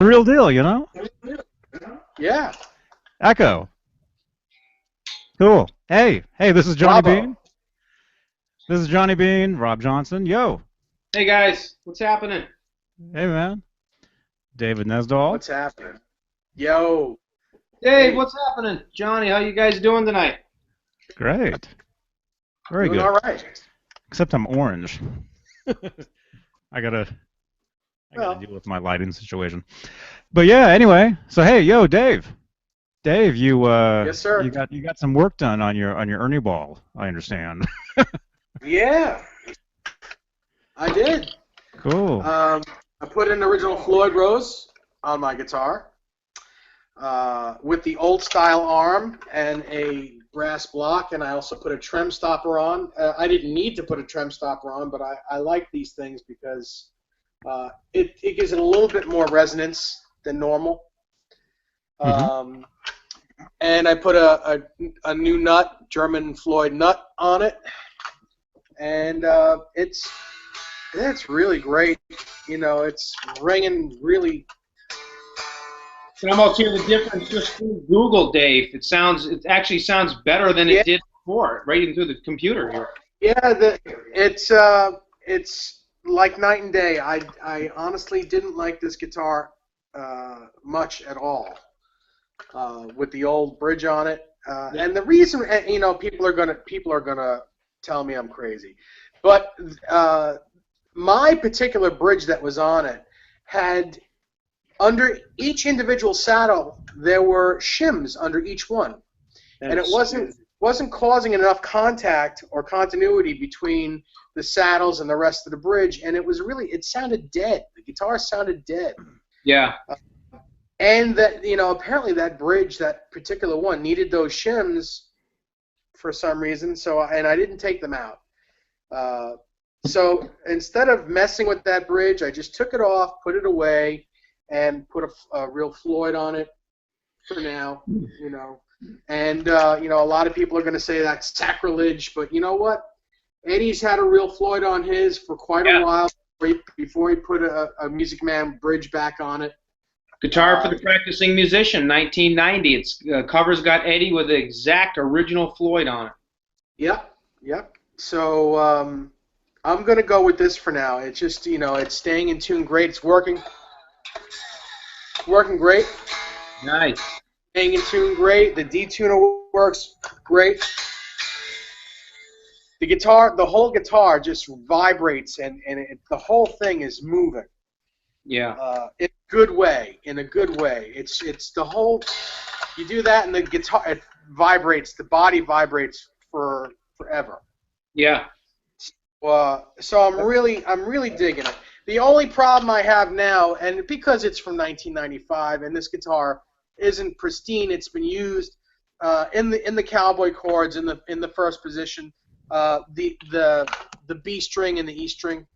the real deal, you know? Yeah. Echo. Cool. Hey, this is Johnny Bravo. Beane. This is Johnny Beane, Rob Johnson. Yo. Hey guys, what's happening? Hey, man. David Nesdall. What's happening? Yo. Dave, what's happening? Johnny, how you guys doing tonight? Great. Very Doing good. all right. Except I'm orange. I gotta deal with my lighting situation. But yeah, anyway. So hey, yo, Dave. Dave, you Yes, sir. you got some work done on your Ernie ball, I understand. Yeah. I did. Cool. I put an original Floyd Rose on my guitar with the old style arm and a brass block, and I also put a trem stopper on. I didn't need to put a trem stopper on, but I like these things because it gives it a little bit more resonance than normal. And I put a new nut, German Floyd nut, on it, and it's really great. You know, it's ringing really. You can almost hear the difference just through Google, Dave. It actually sounds better than it did before, right in through the computer here. Yeah, it's like night and day. I honestly didn't like this guitar much at all with the old bridge on it. And the reason, you know, people are gonna tell me I'm crazy, but my particular bridge that was on it had, under each individual saddle, there were shims under each one, and it wasn't causing enough contact or continuity between the saddles and the rest of the bridge, and it sounded dead. The guitar sounded dead. Yeah. And that, you know, apparently that bridge, that particular one, needed those shims for some reason. And I didn't take them out. So instead of messing with that bridge, I just took it off, put it away, and put a real Floyd on it for now, you know. And, you know, a lot of people are going to say that's sacrilege, but you know what? Eddie's had a real Floyd on his for quite a while before he put a Music Man bridge back on it. Guitar for the Practicing Musician, 1990. Its cover's got Eddie with the exact original Floyd on it. Yep. So I'm going to go with this for now. It's just, you know, it's staying in tune great. It's working great. Nice. Staying in tune great. The detuner works great. The guitar, the whole guitar just vibrates, and the whole thing is moving. Yeah. In a good way. It's the whole. You do that, and the guitar, it vibrates. The body vibrates forever. Yeah. So I'm really digging it. The only problem I have now, and because it's from 1995, and this guitar isn't pristine, it's been used in the cowboy chords in the first position, the B string and the E string.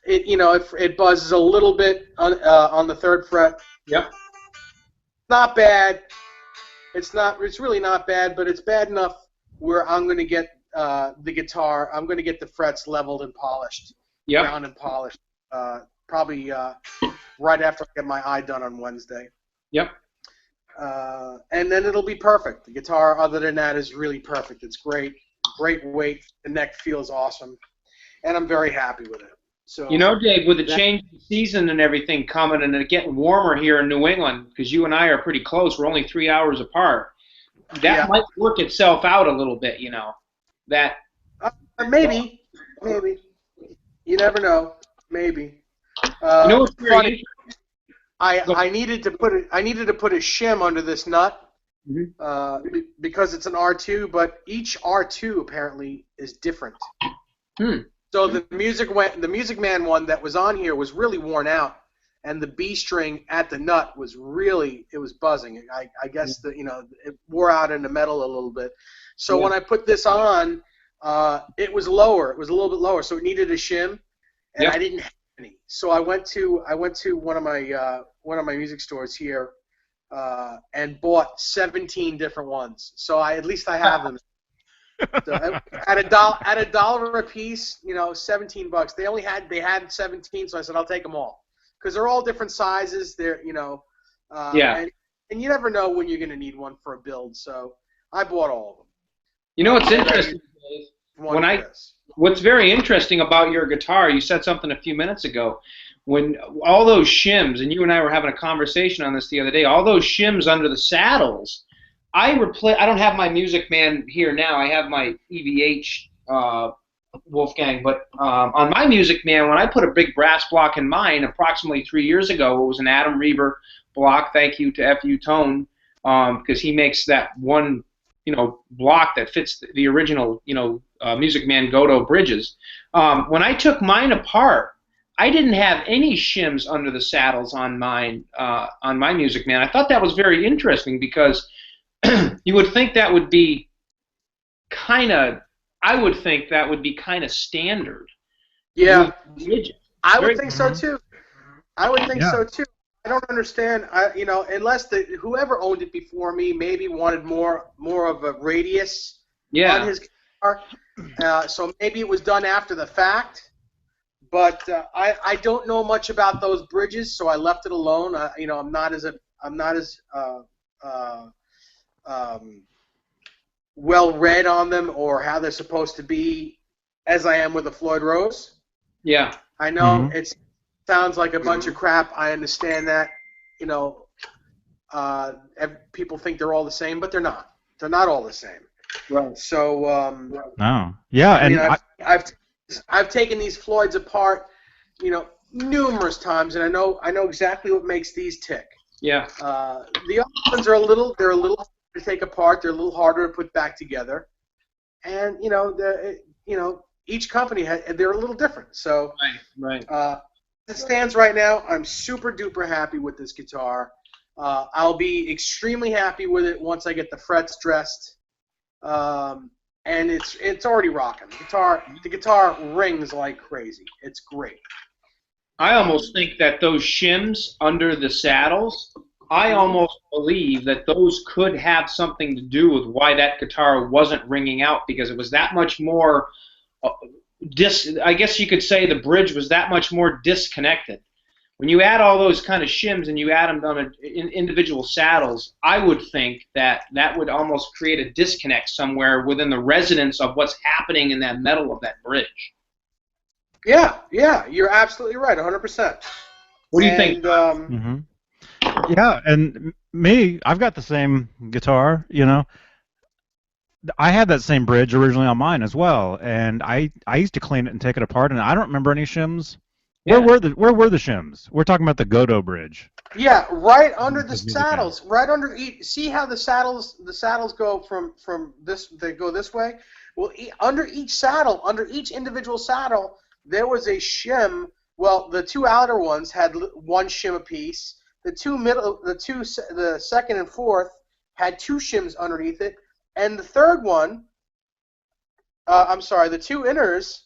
It buzzes a little bit on the third fret. Yep. Not bad. It's really not bad, but it's bad enough where I'm going to get the guitar. I'm going to get the frets leveled and polished. Yep. Ground and polished. Probably right after I get my eye done on Wednesday. Yep. And then it'll be perfect. The guitar, other than that, is really perfect. It's great. Great weight. The neck feels awesome. And I'm very happy with it. So, you know, Dave, with the change of season and everything coming and it getting warmer here in New England, because you and I are pretty close, we're only 3 hours apart, that might work itself out a little bit, you know. That maybe. You never know. Maybe. You know what's funny? I needed to put a shim under this nut because it's an R2, but each R2 apparently is different. So the Music Man one that was on here was really worn out, and the B string at the nut was buzzing. I guess it wore out in the metal a little bit. So when I put this on, it was lower. It was a little bit lower, so it needed a shim, and I didn't have any. So I went to one of my music stores here and bought 17 different ones. So at least I have them. So at $1 a piece, $17. They had 17, so I said I'll take them all. because they're all different sizes. They're and you never know when you're going to need one for a build. So I bought all of them. You know what's interesting? What's very interesting about your guitar, you said something a few minutes ago, when all those shims, and you and I were having a conversation on this the other day, all those shims under the saddles, I don't have my Music Man here now, I have my EVH Wolfgang, but on my Music Man, when I put a big brass block in mine approximately 3 years ago, it was an Adam Reaver block, thank you to FU Tone, because he makes that one block that fits the original, Music Man Godot bridges. When I took mine apart, I didn't have any shims under the saddles on mine, on my Music Man. I thought that was very interesting because you would think that would be kind of, I would think that would be kind of standard. Yeah, I would think so too. I would think so too. I don't understand, unless whoever owned it before me maybe wanted more of a radius on his guitar. So maybe it was done after the fact. But I don't know much about those bridges, so I left it alone. I'm not as well read on them or how they're supposed to be as I am with a Floyd Rose. Yeah. I know it sounds like a bunch of crap. I understand that. People think they're all the same, but they're not. They're not all the same. Right. So. No. Yeah, I've taken these Floyds apart, numerous times, and I know exactly what makes these tick. Yeah. The other ones are a little harder to take apart. They're a little harder to put back together, and each company they're a little different. So right. As it stands right now, I'm super duper happy with this guitar. I'll be extremely happy with it once I get the frets dressed. And it's already rocking. The guitar rings like crazy. It's great. I almost think that those shims under the saddles, I almost believe that those could have something to do with why that guitar wasn't ringing out, because it was that much more I guess you could say the bridge was that much more disconnected. When you add all those kind of shims and you add them on individual saddles, I would think that would almost create a disconnect somewhere within the resonance of what's happening in that metal of that bridge. Yeah, you're absolutely right, 100%. What do you think? Yeah, and me, I've got the same guitar, I had that same bridge originally on mine as well, and I used to clean it and take it apart, and I don't remember any shims. Yeah. Where were the shims? We're talking about the Godot bridge. Yeah, right under the saddles, right under each. See how the saddles go from this? They go this way. Well, under each saddle, under each individual saddle, there was a shim. Well, the two outer ones had one shim apiece. The second and fourth had two shims underneath it, and the third one, the two inners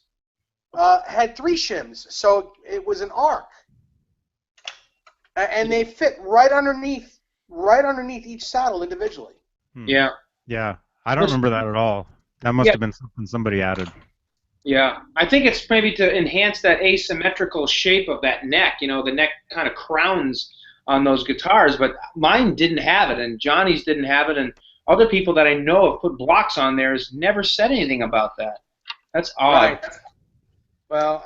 had three shims, so it was an arc, and they fit right underneath each saddle individually. Yeah. Yeah, I don't remember that at all. That must have been something somebody added. Yeah, I think it's maybe to enhance that asymmetrical shape of that neck. The neck kind of crowns on those guitars, but mine didn't have it, and Johnny's didn't have it, and other people that I know have put blocks on there has never said anything about that. That's odd. Right. Well,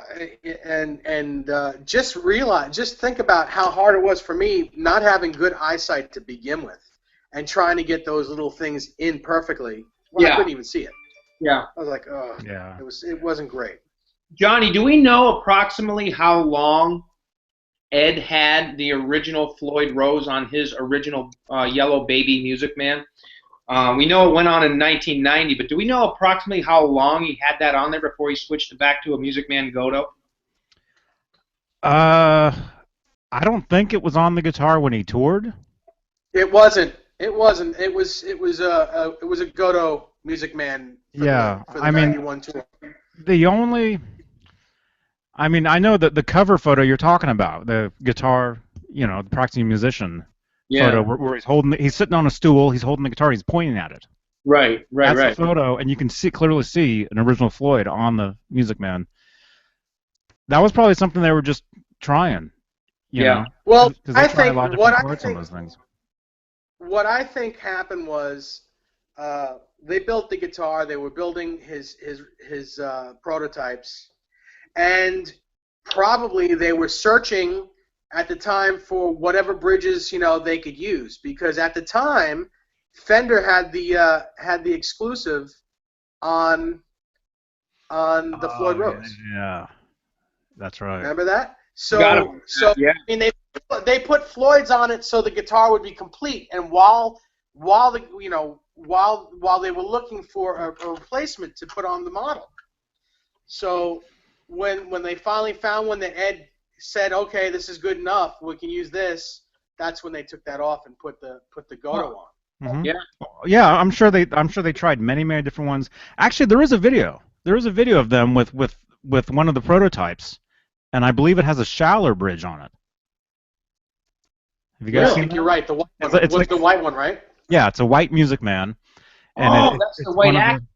and just think about how hard it was for me not having good eyesight to begin with, and trying to get those little things in perfectly. Well, I couldn't even see it. Yeah. I was like, oh, yeah. It wasn't great. Johnny, do we know approximately how long Ed had the original Floyd Rose on his original Yellow Baby Music Man? We know it went on in 1990, but do we know approximately how long he had that on there before he switched back to a Music Man Godot? I don't think it was on the guitar when he toured. It wasn't. It wasn't. It was a Godot Music Man. For the 91 tour. I know that the cover photo you're talking about, the guitar, the practicing musician. Photo where he's sitting on a stool, he's holding the guitar, he's pointing at it. Right. That's the photo, and you can clearly see an original Floyd on the Music Man. That was probably something they were just trying, You know? Well, 'Cause they try a lot of different chords on those things. What I think happened was they built the guitar. They were building his prototypes, and probably they were searching at the time for whatever bridges they could use, because at the time Fender had the exclusive on the Floyd Rose. Yeah, that's right. Remember that? Got it. Yeah. I mean, they put Floyd's on it so the guitar would be complete, and while they were looking for a replacement to put on the model, so when they finally found one that Ed said, okay, this is good enough, we can use this, that's when they took that off and put the Goto on. Mm-hmm. Yeah, I'm sure they tried many different ones. Actually, there is a video. There is a video of them with one of the prototypes, and I believe it has a Schaller bridge on it. Have you guys seen that? You're right. The white one. It's like the white one, right? Yeah, it's a white Music Man. And that's the white axis.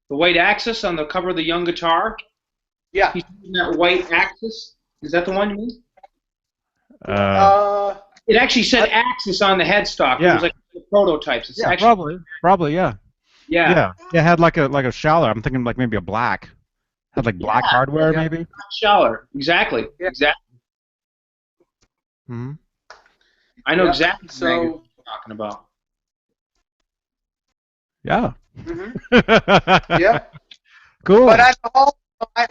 The white axis on the cover of the Young Guitar. Yeah. He's using that white axis. Is that the one you mean? It actually said axis on the headstock. Yeah. It was like the prototypes. It's probably, yeah. Yeah. It had like a Schaller. I'm thinking like maybe a black. Had like black hardware, maybe. Schaller. Exactly. Yeah. Exactly. Hmm. I know exactly what you're talking about. Yeah. Mm-hmm. Yeah. Cool. But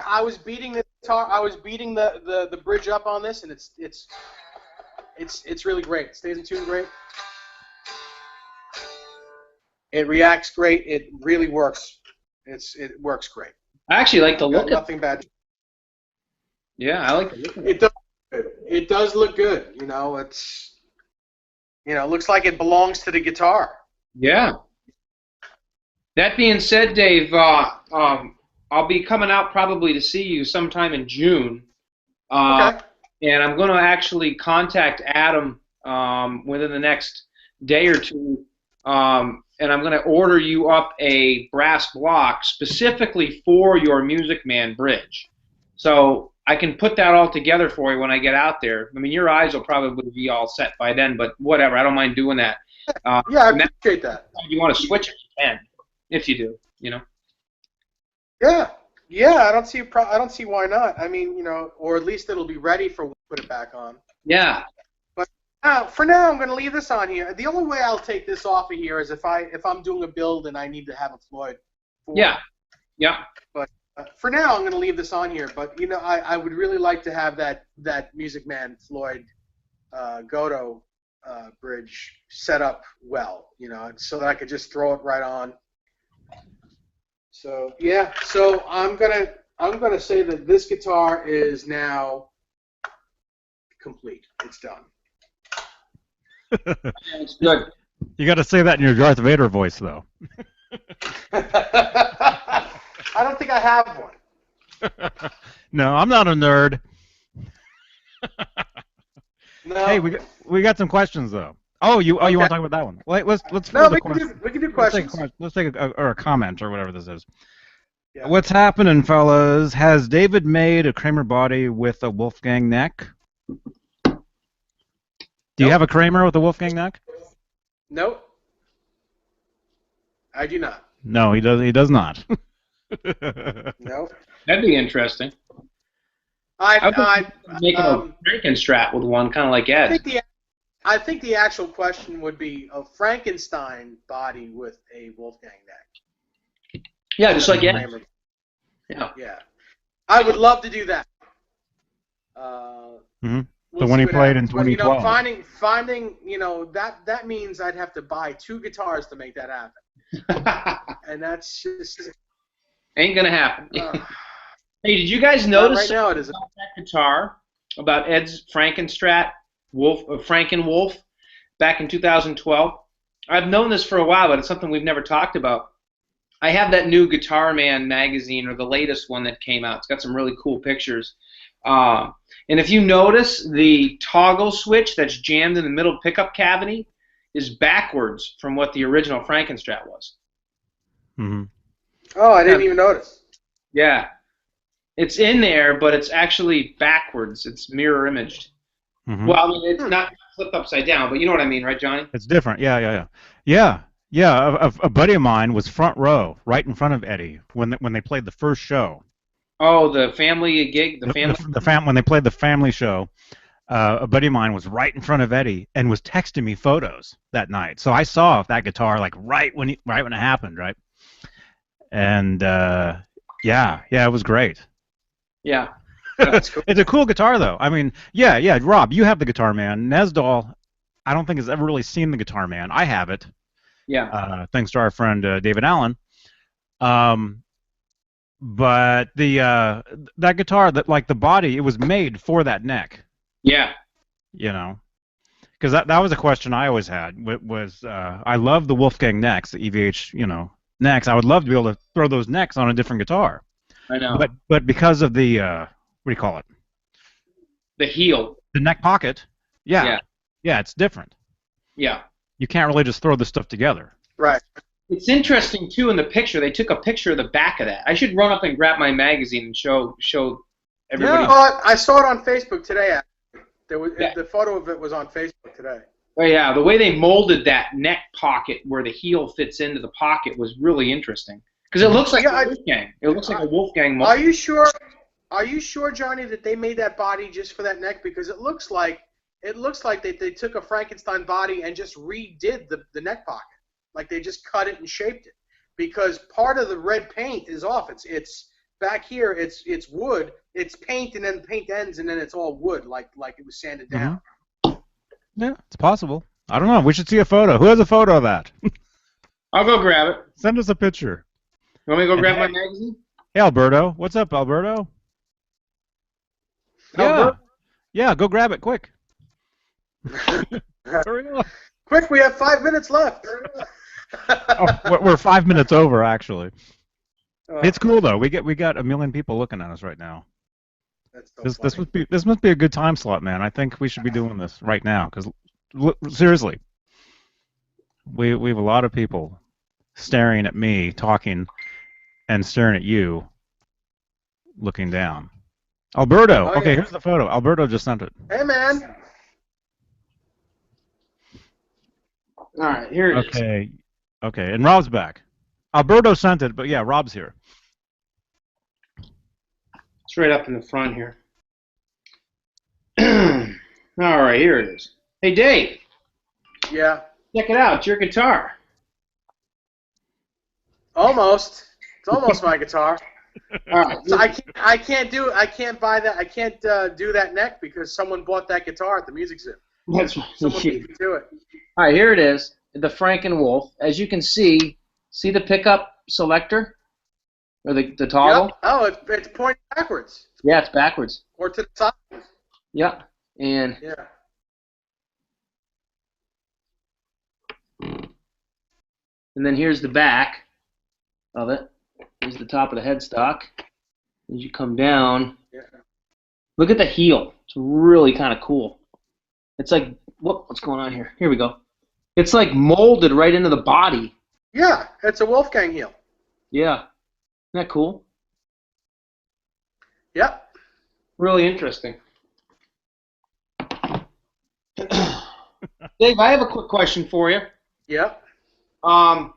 I was beating the guitar. I was beating the bridge up on this, and it's really great. It stays in tune great. It reacts great. It really works. It works great. I actually like the look of it. Nothing bad. Yeah, I like the look of it. It does look good. It looks like it belongs to the guitar. Yeah. That being said, Dave, I'll be coming out probably to see you sometime in June. Okay. And I'm going to actually contact Adam within the next day or two, and I'm going to order you up a brass block specifically for your Music Man bridge. So I can put that all together for you when I get out there. I mean, your eyes will probably be all set by then, but whatever. I don't mind doing that. Yeah, I appreciate that. If you want to switch it, you can, if you do, Yeah, I don't see why not. I mean, or at least it'll be ready for when we put it back on. Yeah. But for now, I'm going to leave this on here. The only way I'll take this off of here is if I'm doing a build and I need to have a Floyd. Yeah. But for now, I'm going to leave this on here. But I would really like to have that Music Man Floyd Goto bridge set up well, so that I could just throw it right on. So yeah, so I'm gonna say that this guitar is now complete. It's done. It's good. You got to say that in your Darth Vader voice, though. I don't think I have one. No, I'm not a nerd. No. Hey, we got some questions though. Oh, you want to talk about that one? Well, let's we can do questions. Let's take a comment or whatever this is. Yeah. What's happening, fellas? Has David made a Kramer body with a Wolfgang neck? Do you have a Kramer with a Wolfgang neck? Nope. I do not. No, he does. He does not. Nope. That'd be interesting. I making a Franken-Strat with one, kind of like Ed. I think the actual question would be a Frankenstein body with a Wolfgang neck. Yeah, just like Ed. Yeah. I would love to do that. Mm-hmm. So when he played in 2012. Finding, that means I'd have to buy 2 guitars to make that happen. And that's just ain't gonna happen. Hey, did you guys notice right now it is about that guitar, about Ed's Franken-Strat Franken-Wolf back in 2012? I've known this for a while, but it's something we've never talked about. I have that new Guitar Man magazine, or the latest one that came out. It's got some really cool pictures. And if you notice, the toggle switch that's jammed in the middle pickup cavity is backwards from what the original Franken-Strat was. Mm-hmm. Oh, I didn't even notice. Yeah. It's in there, but it's actually backwards. It's mirror imaged. Mm-hmm. Well, I mean, it's not flipped upside down, but you know what I mean, right, Johnny? It's different. Yeah. A buddy of mine was front row, right in front of Eddie when they played the first show. Oh, the family gig, the family. When they played the family show, a buddy of mine was right in front of Eddie and was texting me photos that night. So I saw that guitar like right when it happened, right? And yeah, it was great. Yeah. That's cool. It's a cool guitar, though. I mean, yeah. Rob, you have the Guitar Man. Nesdal, I don't think has ever really seen the Guitar Man. I have it. Yeah. Thanks to our friend David Allen. But that guitar, that like the body, it was made for that neck. Yeah. You know, because that was a question I always had. Was I love the Wolfgang necks, the EVH, necks. I would love to be able to throw those necks on a different guitar. I know. But because of the what do you call it? The heel. The neck pocket. Yeah, it's different. Yeah. You can't really just throw this stuff together. Right. It's interesting too in the picture. They took a picture of the back of that. I should run up and grab my magazine and show everybody. Yeah. I saw it on Facebook today. The photo of it was on Facebook today. Oh yeah, the way they molded that neck pocket where the heel fits into the pocket was really interesting. Because it looks like a Wolfgang. It looks like a Wolfgang mold. Are you sure? Are you sure, Johnny, that they made that body just for that neck? Because it looks like they took a Frankenstein body and just redid the neck pocket. Like they just cut it and shaped it. Because part of the red paint is off. It's back here. It's wood. It's paint, and then the paint ends, and then it's all wood, like it was sanded down. Yeah, it's possible. I don't know. We should see a photo. Who has a photo of that? I'll go grab it. Send us a picture. You want me to go grab my magazine? Hey, Alberto. What's up, Alberto? Yeah, go grab it, quick. Hurry up. Quick, we have 5 minutes left. We're 5 minutes over, actually. It's cool though. We got a million people looking at us right now. That's so This must be a good time slot, man. I think we should be doing this right now because seriously, we have a lot of people staring at me talking and staring at you looking down. Alberto. Okay, here's the photo. Alberto just sent it. Hey, man. All right, here it is. Okay, and Rob's back. Alberto sent it, but yeah, Rob's here. It's right up in the front here. All right, here it is. Hey, Dave. Yeah. Check it out. It's your guitar. Almost. It's almost my guitar. All right. So I can't buy that. I can't do that neck because someone bought that guitar at the music zoo. That's right. Someone beat me to it. All right, here it is. The Franken-Wolf. As you can see the pickup selector? Or the toggle? Yep. Oh, it's pointing backwards. Yeah, it's backwards. Or to the side. Yep. And yeah. And then here's the back of it. Here's the top of the headstock. As you come down, look at the heel. It's really kind of cool. It's like, what's going on here? Here we go. It's like molded right into the body. Yeah, it's a Wolfgang heel. Yeah. Isn't that cool? Yep. Really interesting. Dave, I have a quick question for you. Yep. On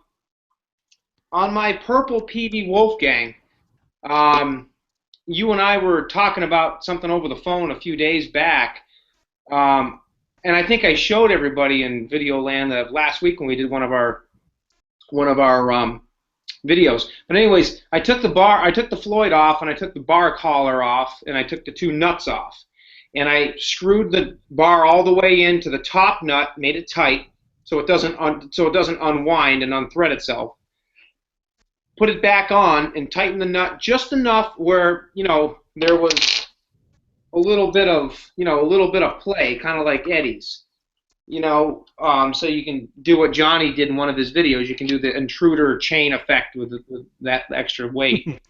my purple PV Wolfgang, you and I were talking about something over the phone a few days back, and I think I showed everybody in Video Land last week when we did one of our videos. But anyways, I took the Floyd off, and I took the bar collar off, and I took the two nuts off, and I screwed the bar all the way into the top nut, made it tight, so it doesn't unwind and unthread itself. Put it back on and tighten the nut just enough where there was a little bit of play, kind of like Eddie's, so you can do what Johnny did in one of his videos. You can do the intruder chain effect with that extra weight.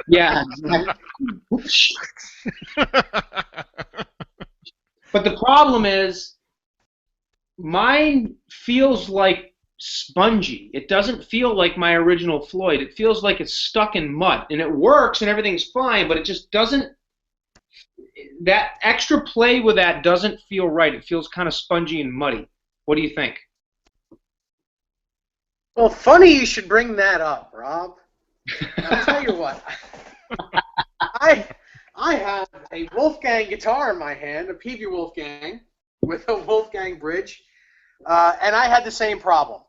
Yeah. But the problem is, mine feels like spongy. It doesn't feel like my original Floyd. It feels like it's stuck in mud, and it works and everything's fine, but it just doesn't. that extra play with that doesn't feel right. It feels kind of spongy and muddy. What do you think? Well, funny you should bring that up, Rob. I'll tell you what. I have a Wolfgang guitar in my hand, a PV Wolfgang, with a Wolfgang bridge, and I had the same problem.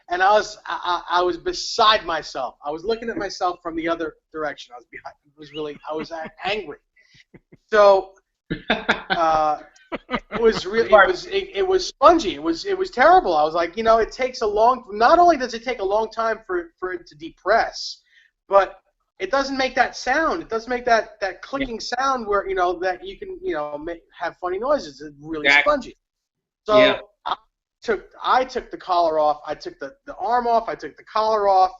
And I was beside myself. I was looking at myself from the other direction. I was angry. So it was spongy. It was terrible. I was like, it takes not only does it take a long time for it to depress, but it doesn't make that sound. It doesn't make that clicking sound where that you can have funny noises. It's really spongy. So I took the collar off. I took the arm off. I took the collar off,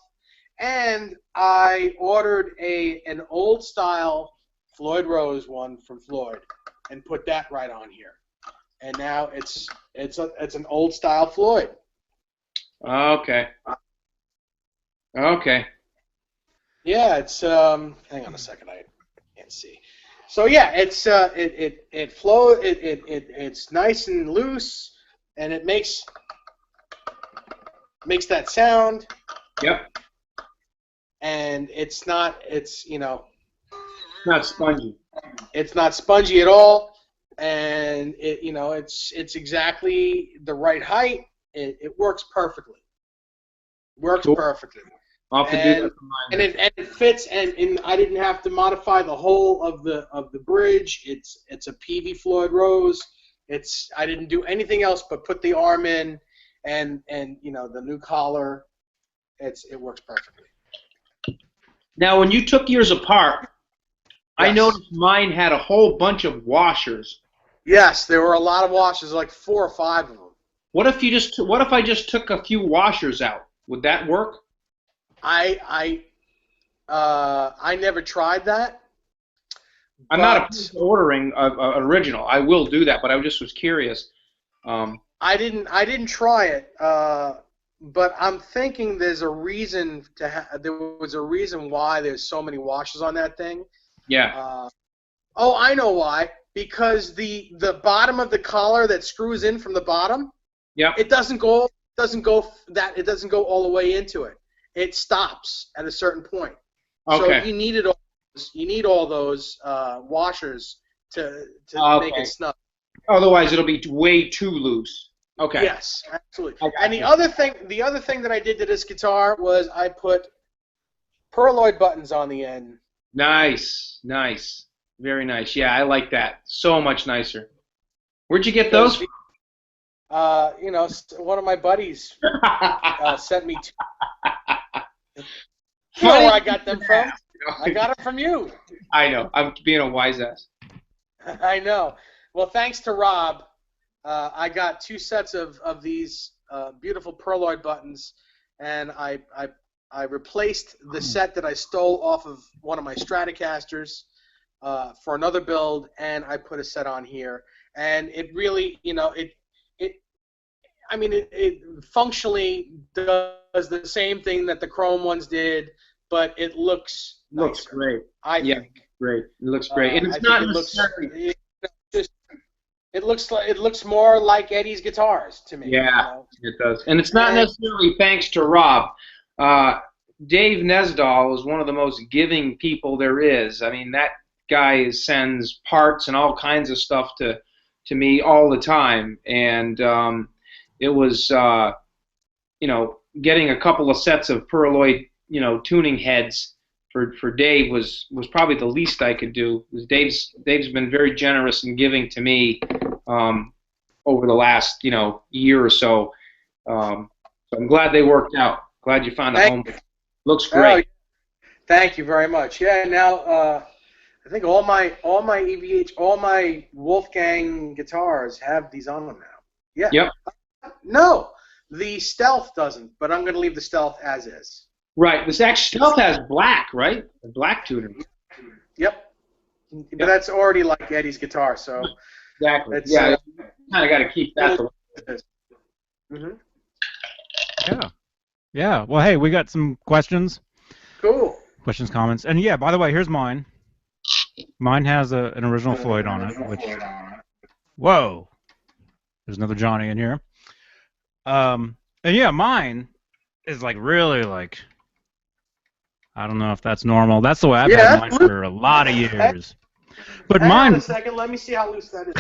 and I ordered an old style Floyd Rose one from Floyd, and put that right on here. And now it's an old style Floyd. Okay. Okay. Yeah, it's hang on a second, I can't see. So yeah, it's it flows, it's nice and loose, and it makes that sound. Yep. And it's not spongy. It's not spongy at all, and it's exactly the right height. It works perfectly. Perfectly. I'll have to do that for mine. And it fits, and I didn't have to modify the whole of the bridge. It's a PV Floyd Rose. I didn't do anything else but put the arm in, and the new collar. It works perfectly. Now, when you took yours apart, I Yes. noticed mine had a whole bunch of washers. Yes, there were a lot of washers, like 4 or 5 of them. What if I just took a few washers out? Would that work? I never tried that. I'm not opposed to ordering an original. I will do that, but I just was curious. I didn't try it, but I'm thinking there's a reason there was a reason why there's so many washers on that thing. Yeah. I know why. Because the bottom of the collar that screws in from the bottom, yeah, it doesn't go all the way into it. It stops at a certain point. Okay. So you need all those washers to make it snug. Otherwise, it'll be way too loose. Okay. Yes, absolutely. And the other thing that I did to this guitar was I put perloid buttons on the end. Nice, nice, very nice. Yeah, I like that. So much nicer. Where'd you get those? One of my buddies sent me. You know where I got them from? I got them from you. I know. I'm being a wise ass. I know. Well, thanks to Rob, I got 2 sets of these beautiful perloid buttons, and I replaced the set that I stole off of one of my Stratocasters for another build, and I put a set on here. And it really, it functionally does the same thing that the Chrome ones did, but it looks nicer. Looks great. I think. Great. It looks great. And it's not necessarily. It looks more like Eddie's guitars to me. Yeah, it does. And it's not necessarily thanks to Rob. Dave Nesdahl is one of the most giving people there is. I mean, that guy sends parts and all kinds of stuff to me all the time. And it was, getting a couple of sets of perloid, tuning heads for Dave was probably the least I could do. Dave's been very generous and giving to me over the last year or so. So I'm glad they worked out. Glad you found a home. Looks great. Thank you very much. Yeah. Now I think all my EVH, all my Wolfgang guitars have these on them now. Yeah. Yep. No, the Stealth doesn't, but I'm going to leave the Stealth as is. Right. This actually Stealth has black, right? The black tuner. Yep. But that's already like Eddie's guitar, so. Exactly. Yeah. You kind of got to keep that the way it is. Yeah. Yeah. Well, hey, we got some questions. Cool. Questions, comments, and yeah. By the way, here's mine. Mine has an original Floyd on it, which... Whoa! There's another Johnny in here. And yeah, mine is like really like... I don't know if that's normal. That's the way I've had mine for a lot of years. But Hang mine... on a second. Let me see how loose that is.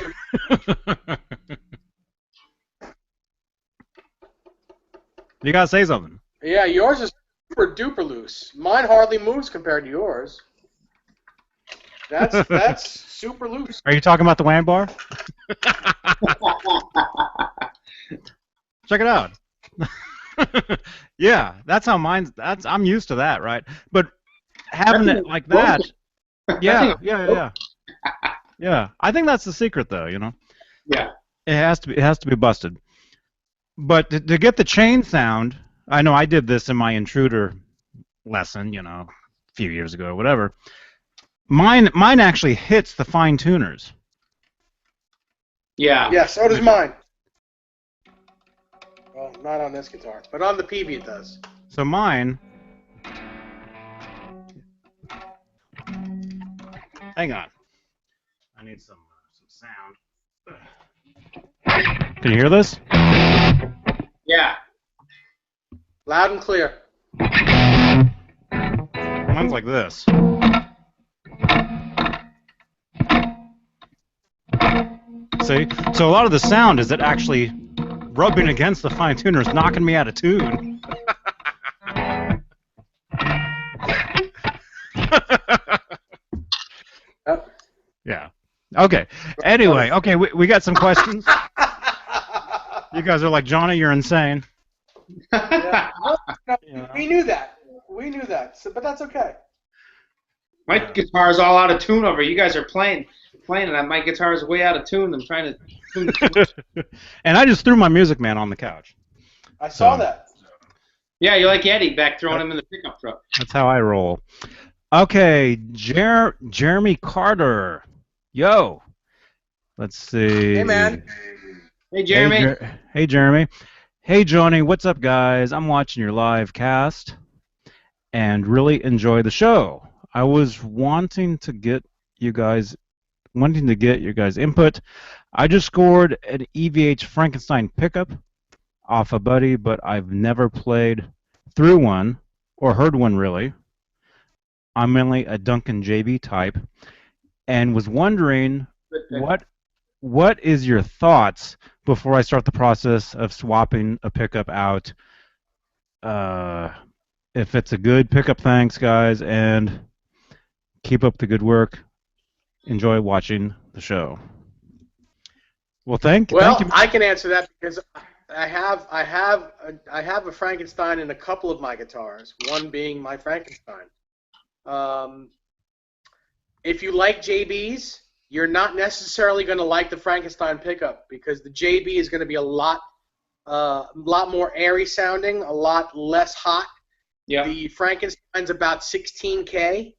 You gotta say something. Yeah, yours is super duper loose. Mine hardly moves compared to yours. That's super loose. Are you talking about the Wham bar? Check it out. Yeah, that's how mine's. I'm used to that, right? But having it like that, yeah. I think that's the secret, though. You know. Yeah. It has to be busted. But to get the chain sound, I know I did this in my intruder lesson, you know, a few years ago or whatever. Mine actually hits the fine tuners. Yeah. Yeah, so does mine. Well, not on this guitar, but on the PV it does. So mine... Hang on. I need some sound. Can you hear this? Yeah. Loud and clear. Mine's like this. See? So a lot of the sound is it actually rubbing against the fine tuners, knocking me out of tune. Yeah. Okay. Anyway, okay, we got some questions. You guys are like, Johnny, you're insane. Yeah. No, we knew that. We knew that. So, but that's okay. My guitar's all out of tune over. You guys are playing, and my guitar is way out of tune. I'm trying to tune. And I just threw my Music Man on the couch. I saw that. Yeah, you're like Eddie back throwing him in the pickup truck. That's how I roll. Okay, Jeremy Carter. Yo. Let's see. Hey, man. Hey, Jeremy. Hey, Jeremy. Hey, Johnny. What's up, guys? I'm watching your live cast and really enjoy the show. I was wanting to get your guys' input. I just scored an EVH Frankenstein pickup off a buddy, but I've never played through one or heard one really. I'm mainly a Duncan JB type, and was wondering what is your thoughts before I start the process of swapping a pickup out. If it's a good pickup, thanks guys, and keep up the good work. Enjoy watching the show. Well, thank you. I can answer that because I have a Frankenstein in a couple of my guitars. One being my Frankenstein. If you like JBs, you're not necessarily going to like the Frankenstein pickup because the JB is going to be a lot more airy sounding, a lot less hot. Yeah. The Frankenstein's about 16K.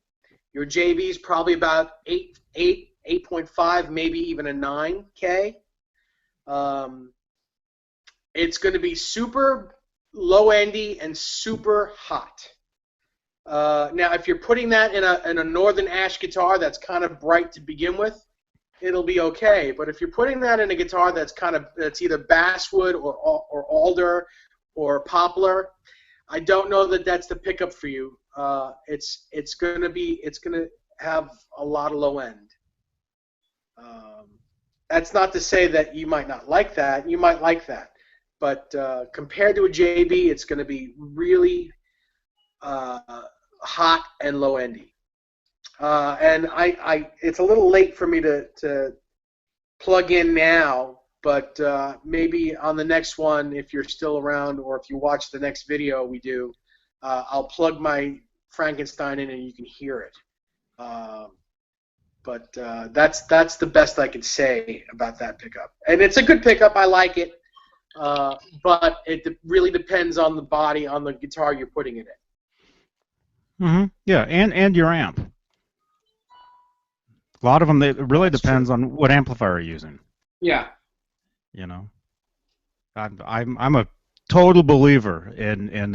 Your JB's probably about 8.5, maybe even a 9K. It's going to be super low-endy and super hot. Now, if you're putting that in a Northern Ash guitar that's kind of bright to begin with, it'll be okay. But if you're putting that in a guitar that's either basswood or alder or poplar, I don't know that that's the pickup for you. It's gonna have a lot of low end. That's not to say that you might not like that. You might like that, but compared to a JB, it's going to be really hot and low endy. And it's a little late for me to plug in now, but maybe on the next one, if you're still around, or if you watch the next video we do, I'll plug my Frankenstein in and you can hear it. But that's the best I can say about that pickup. And it's a good pickup. I like it. But it really depends on the body, on the guitar you're putting it in. Mm-hmm. Yeah, and your amp. A lot of them, it really depends on what amplifier you're using. Yeah. You know, I'm a total believer in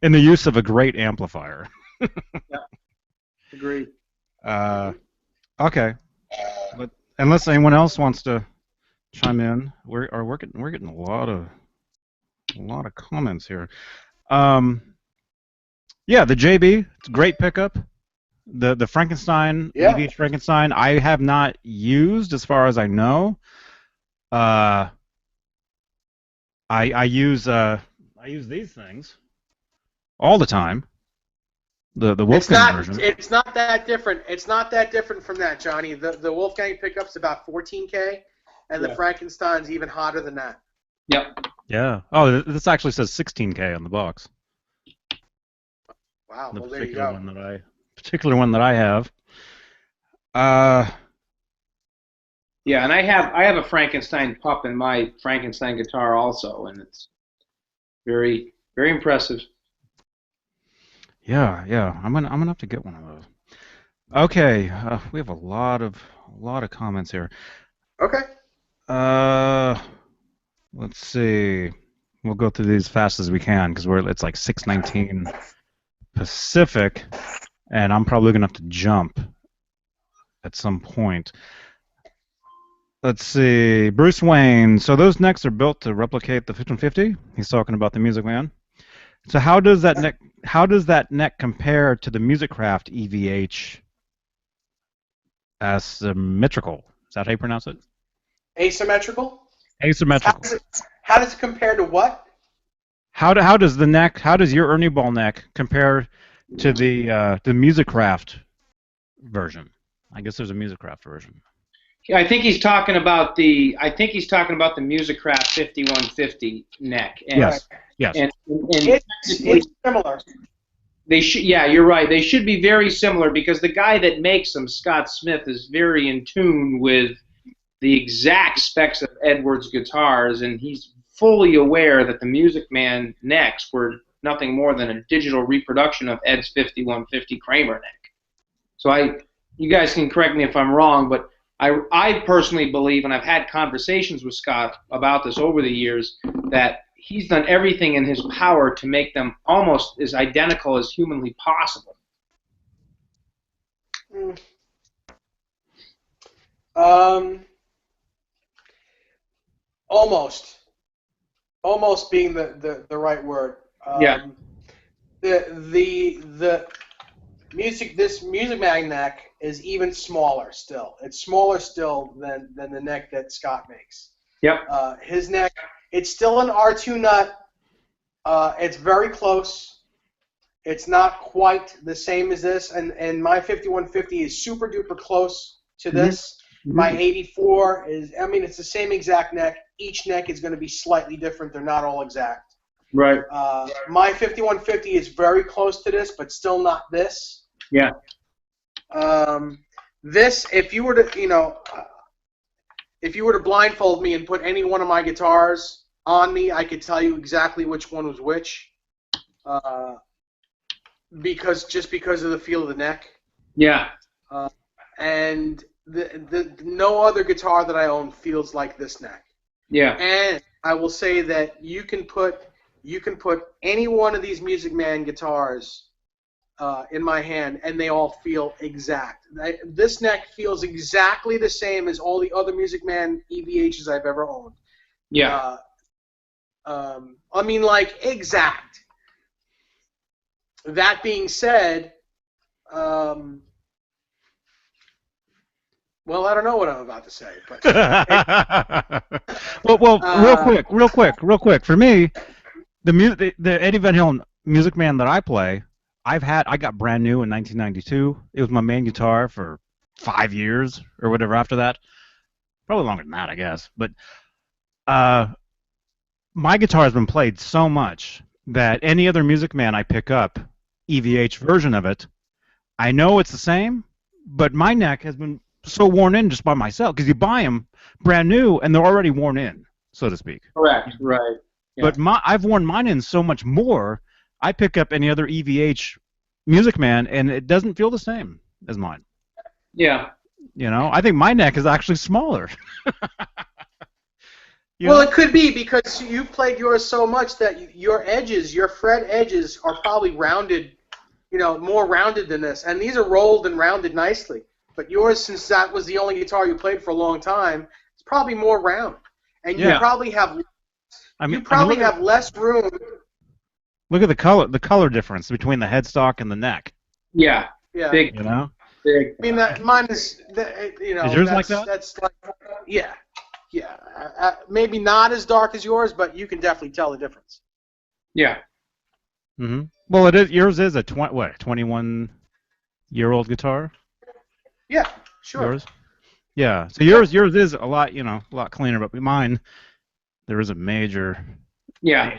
the use of a great amplifier. Yeah. Agreed. Okay. But unless anyone else wants to chime in, we're getting a lot of comments here. Yeah, the JB, it's a great pickup. The Frankenstein, EVH Frankenstein, I have not used as far as I know. I use these things all the time. The Wolfgang version. It's not that different. It's not that different from that, Johnny. The Wolfgang pickup's about 14K, and the Frankenstein's even hotter than that. Yep. Yeah. Oh, this actually says 16K on the box. Wow. The well, there you go. Particular one that I have. Yeah, and I have a Frankenstein pup in my Frankenstein guitar also, and it's very, very impressive. Yeah. I'm gonna have to get one of those. Okay. We have a lot of comments here. Okay. Let's see. We'll go through these as fast as we can because it's like 6:19 Pacific, and I'm probably gonna have to jump at some point. Let's see. Bruce Wayne. So those necks are built to replicate the 5150. He's talking about the Music Man. So how does that neck compare to the Musicraft EVH asymmetrical? Is that how you pronounce it? Asymmetrical? Asymmetrical. How does it compare to what? How does your Ernie Ball neck compare to the Musicraft version? I guess there's a Musicraft version. Yeah, I think he's talking about the Musicraft 5150 neck. And, yes. And it's similar. They should. Yeah, you're right. They should be very similar because the guy that makes them, Scott Smith, is very in tune with the exact specs of Edwards guitars, and he's fully aware that the Music Man necks were nothing more than a digital reproduction of Ed's 5150 Kramer neck. So you guys can correct me if I'm wrong, but I personally believe, and I've had conversations with Scott about this over the years, that he's done everything in his power to make them almost as identical as humanly possible. Almost being the right word. This Music Man neck is even smaller still. It's smaller still than the neck that Scott makes. Yep. His neck, it's still an R2 nut. It's very close. It's not quite the same as this, and my 5150 is super duper close to this. Mm-hmm. My 84 is, it's the same exact neck. Each neck is going to be slightly different. They're not all exact. Right. My 5150 is very close to this, but still not this. Yeah. This, if you were to blindfold me and put any one of my guitars on me, I could tell you exactly which one was which. Because of the feel of the neck. Yeah. And no other guitar that I own feels like this neck. Yeah. And I will say that you can put any one of these Music Man guitars in my hand, and they all feel exact. This neck feels exactly the same as all the other Music Man EVHs I've ever owned. Yeah. Exact. That being said, well, I don't know what I'm about to say, but well, real quick. For me, the Eddie Van Halen Music Man that I play, I got brand new in 1992. It was my main guitar for 5 years or whatever after that. Probably longer than that, I guess. But my guitar has been played so much that any other Music Man I pick up, EVH version of it, I know it's the same, but my neck has been so worn in just by myself, because you buy them brand new and they're already worn in, so to speak. Correct, right. Yeah. But I've worn mine in so much more, I pick up any other EVH Music Man and it doesn't feel the same as mine. Yeah. I think my neck is actually smaller. It could be because you played yours so much that your fret edges are probably rounded, more rounded than this. And these are rolled and rounded nicely. But yours, since that was the only guitar you played for a long time, it's probably more round. And you probably have have less room. Look at the color difference between the headstock and the neck. Yeah. Big. Big. I mean, mine is, Is yours like that? That's like, yeah. Maybe not as dark as yours, but you can definitely tell the difference. Yeah. Mm-hmm. Well, it is. Yours is a 21-year-old guitar. Yeah, sure. Yours. Yeah. So yours is a lot, a lot cleaner. But mine, there is a major. Yeah.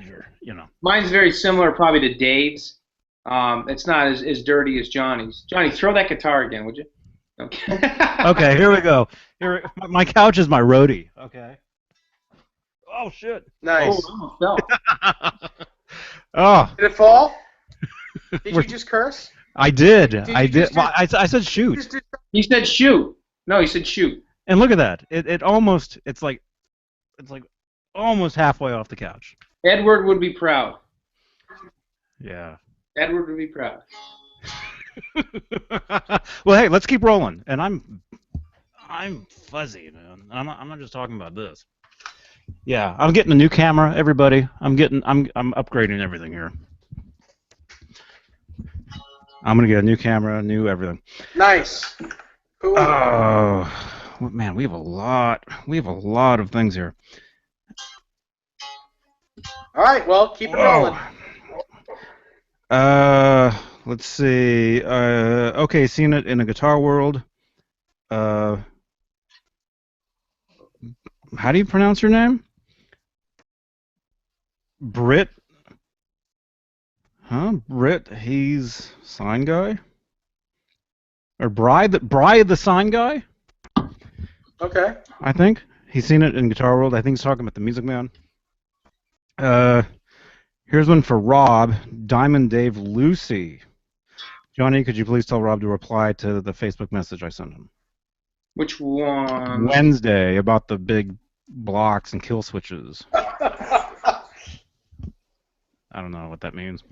Mine's very similar, probably to Dave's. It's not as dirty as Johnny's. Johnny, throw that guitar again, would you? Okay. Okay, here we go. My couch is my roadie. Okay. Oh shit. Nice. Oh. Oh. Did it fall? Did you just curse? I did. I did. Well, I said shoot. He said shoot. No, he said shoot. And look at that. It's like almost halfway off the couch. Edward would be proud. Yeah. Edward would be proud. Well, hey, let's keep rolling. And I'm fuzzy, man. I'm not just talking about this. Yeah, I'm getting a new camera, everybody. I'm upgrading everything here. I'm gonna get a new camera, new everything. Nice. Cool. Oh, man, we have a lot of things here. All right, well, keep it rolling. Let's see. Okay, seen it in a guitar world. How do you pronounce your name? Britt. Huh? Britt. He's sign guy. Or Bri the sign guy. Okay. I think he's seen it in Guitar World. I think he's talking about the Music Man. Here's one for Rob. Diamond Dave Lucy. Johnny, could you please tell Rob to reply to the Facebook message I sent him? Which one? Wednesday, about the big blocks and kill switches. I don't know what that means.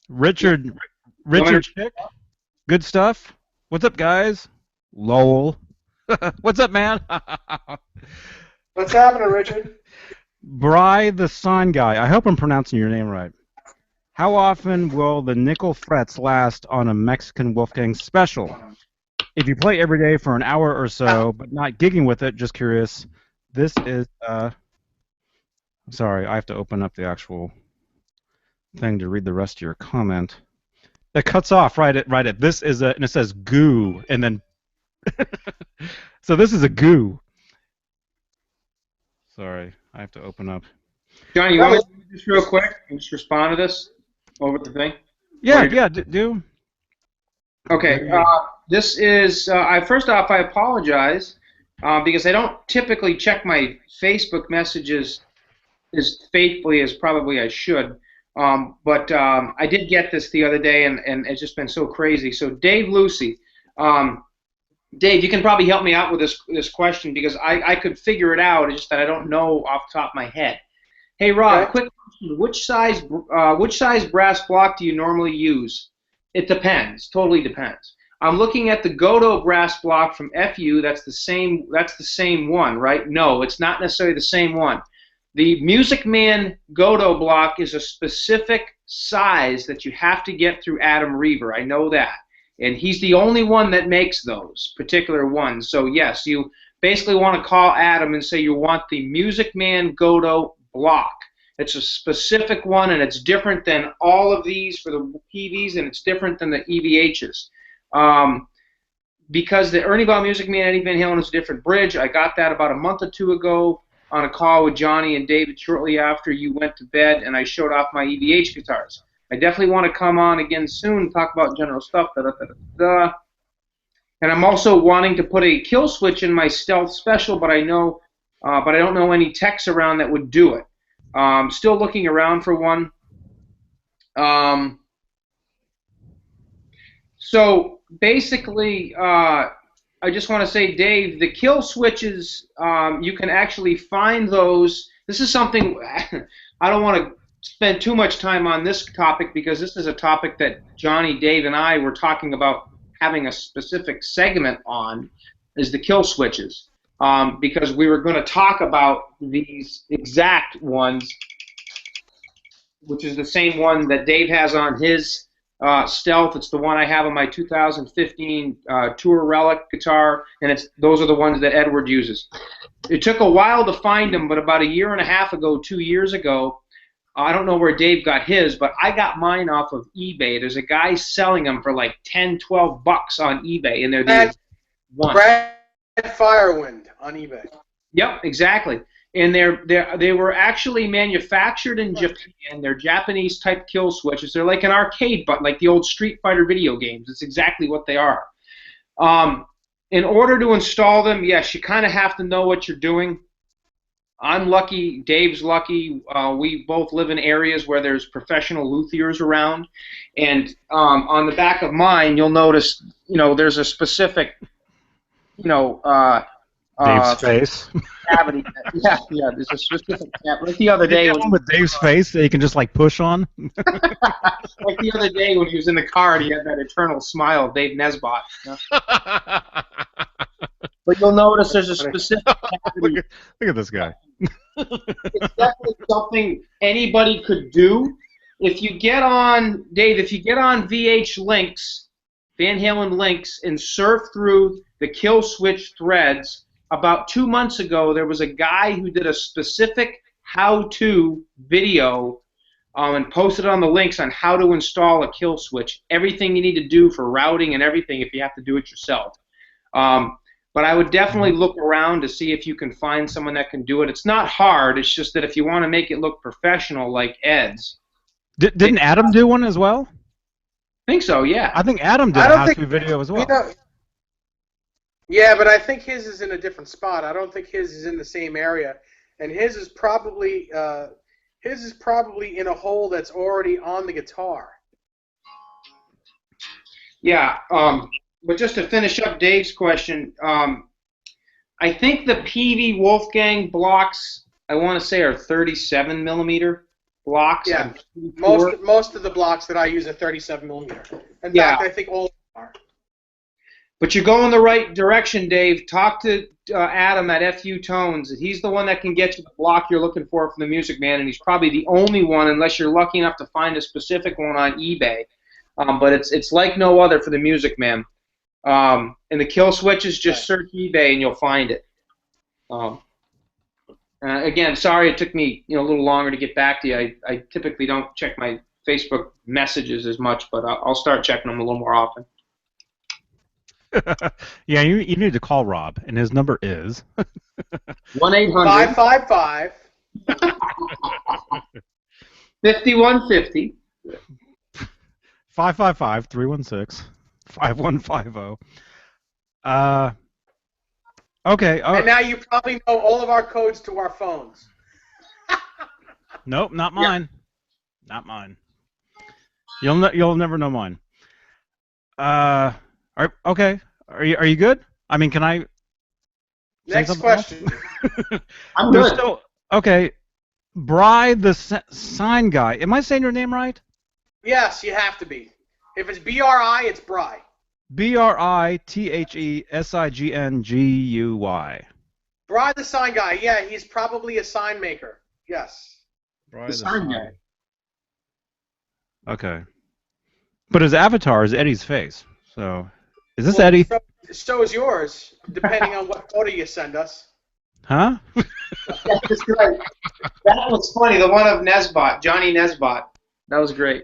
Richard Chick. Good stuff. What's up, guys? Lowell. What's up, man? What's happening, Richard? Bri the sign guy. I hope I'm pronouncing your name right. How often will the nickel frets last on a Mexican Wolfgang special? If you play every day for an hour or so, but not gigging with it, just curious. This is, sorry, I have to open up the actual thing to read the rest of your comment. It cuts off right at this is and it says goo, and then, so this is a goo. Sorry, I have to open up. Johnny, you want me to do this real quick and just respond to this over the thing? Yeah, do. Okay, this is, first off, I apologize because I don't typically check my Facebook messages as faithfully as probably I should. But I did get this the other day, and it's just been so crazy. So Dave Lucy, Dave, you can probably help me out with this question because I could figure it out. It's just that I don't know off the top of my head. Hey Rob, okay. Quick question: which size brass block do you normally use? It depends. Totally depends. I'm looking at the Godot brass block from FU. That's the same one, right? No, it's not necessarily the same one. The Music Man Godot block is a specific size that you have to get through Adam Reaver. I know that. And he's the only one that makes those particular ones. So, yes, you basically want to call Adam and say you want the Music Man Godot block. It's a specific one, and it's different than all of these for the PVs, and it's different than the EVHs. Because the Ernie Music Man Eddie Van Halen is a different bridge. I got that about a month or two ago on a call with Johnny and David shortly after you went to bed, and I showed off my EVH guitars. I definitely want to come on again soon and talk about general stuff. And I'm also wanting to put a kill switch in my Stealth Special, but I don't know any techs around that would do it. Still looking around for one. So basically, I just want to say, Dave, the kill switches, you can actually find those. This is something I don't want to spend too much time on this topic because this is a topic that Johnny, Dave, and I were talking about having a specific segment on, is the kill switches. Because we were going to talk about these exact ones, which is the same one that Dave has on his Stealth. It's the one I have on my 2015 Tour Relic guitar, and those are the ones that Edward uses. It took a while to find them, but about a year and a half ago, 2 years ago, I don't know where Dave got his, but I got mine off of eBay. There's a guy selling them for like 10, 12 bucks on eBay, and they're the ones. Brad Firewind on eBay. Yep, exactly. And they were actually manufactured in Japan. They're Japanese type kill switches. They're like an arcade button, like the old Street Fighter video games. It's exactly what they are. In order to install them, yes, you kind of have to know what you're doing. I'm lucky. Dave's lucky. We both live in areas where there's professional luthiers around. And on the back of mine, you'll notice, there's a specific, Dave's face. Cavity. Yeah, there's a specific cavity. Like the other day, with Dave's face that you can just like push on. Like the other day when he was in the car and he had that eternal smile, Dave Nesbot. But you'll notice there's a specific cavity. Look at this guy. It's definitely something anybody could do. If you get on, Dave, VH links, Van Halen links, and surf through the kill switch threads, about 2 months ago, there was a guy who did a specific how-to video and posted on the links on how to install a kill switch, everything you need to do for routing and everything if you have to do it yourself. But I would definitely look around to see if you can find someone that can do it. It's not hard. It's just that if you want to make it look professional like Ed's. Didn't Adam do one as well? I think so, yeah. I think Adam did a how-to video as well. Yeah, but I think his is in a different spot. I don't think his is in the same area, and his is probably in a hole that's already on the guitar. Yeah, but just to finish up Dave's question, I think the PV Wolfgang blocks, I want to say, are 37 millimeter blocks. Yeah, most of the blocks that I use are 37 millimeter. In fact, I think all of them are. But you're going the right direction, Dave. Talk to Adam at FU Tones. He's the one that can get you the block you're looking for from the Music Man, and he's probably the only one, unless you're lucky enough to find a specific one on eBay. But it's like no other for the Music Man. And the kill switches, just search eBay and you'll find it. Again, sorry it took me a little longer to get back to you. I typically don't check my Facebook messages as much, but I'll start checking them a little more often. Yeah, you need to call Rob, and his number is 1-800-555 5150 555-316-5150. Okay. And now you probably know all of our codes to our phones. Nope, not mine. Yeah. Not mine. You'll never know mine. Okay. Are you good? I mean, can I? Next question. I'm good. Still, okay. Bry the sign guy. Am I saying your name right? Yes, you have to be. If it's B-R-I, it's Bry. BRITHESIGNGUY. Bry the sign guy. Yeah, he's probably a sign maker. Yes. Bry the sign guy. Okay. But his avatar is Eddie's face. So, is this Eddie? So is yours, depending on what photo you send us. Huh? That's great. That was funny. The one of Nesbot, Johnny Nesbot. That was great.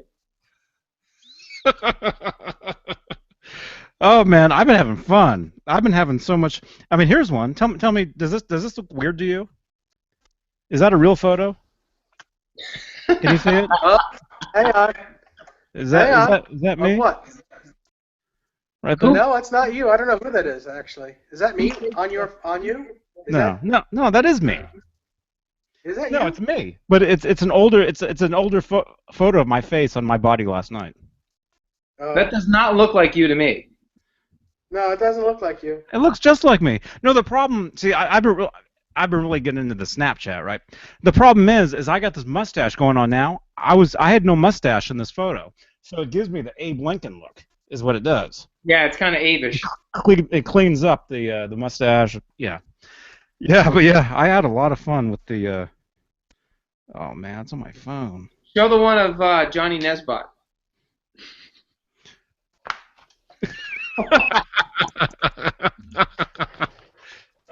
Oh man, I've been having fun. I've been having so much. I mean, here's one. Tell me, does this look weird to you? Is that a real photo? Can you see it? Hang on. Is that me? What? Right there? No, it's not you. I don't know who that is actually. Is that me on you? No, that is me. Is that you? No, it's me. But it's an older photo of my face on my body last night. That does not look like you to me. No, it doesn't look like you. It looks just like me. No, the problem. See, I've been I've been really getting into the Snapchat, right? The problem is I got this mustache going on now. I had no mustache in this photo, so it gives me the Abe Lincoln look, is what it does. Yeah, it's kind of avish. It cleans up the mustache. Yeah, yeah, but yeah, I had a lot of fun with the. Oh man, it's on my phone. Show the one of Johnny Nesbot.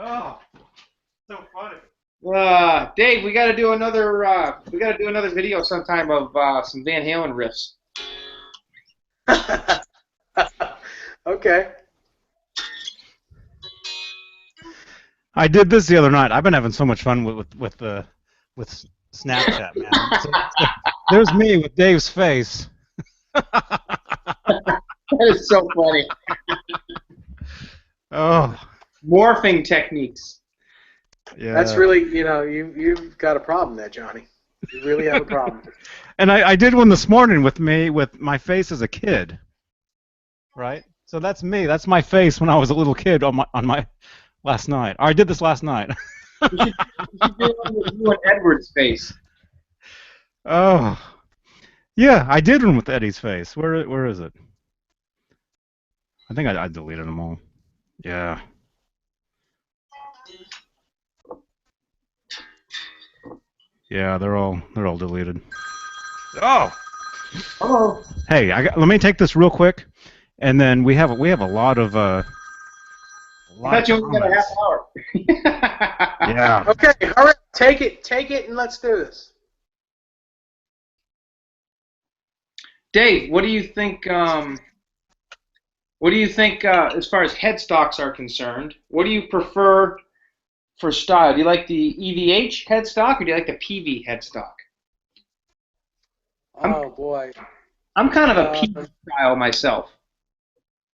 Oh, so funny. Dave, we got to do another. We got to do another video sometime of some Van Halen riffs. Okay. I did this the other night. I've been having so much fun with Snapchat, man. So, there's me with Dave's face. That is so funny. Oh. Morphing techniques. Yeah. That's really, you've got a problem there, Johnny. You really have a problem. And I did one this morning with my face as a kid. Right? So that's me. That's my face when I was a little kid on my last night. I did this last night. You should do one with you and Edward's face. Oh. Yeah, I did one with Eddie's face. Where is it? I think I deleted them all. Yeah. Yeah, they're all deleted. Oh. Hello. Hey, let me take this real quick, and then we have a lot of I thought you only got a half hour. Yeah. Okay, all right, take it, and let's do this. Dave, what do you think? What do you think as far as headstocks are concerned? What do you prefer for style? Do you like the EVH headstock or do you like the PV headstock? Oh boy. I'm kind of a PV style myself.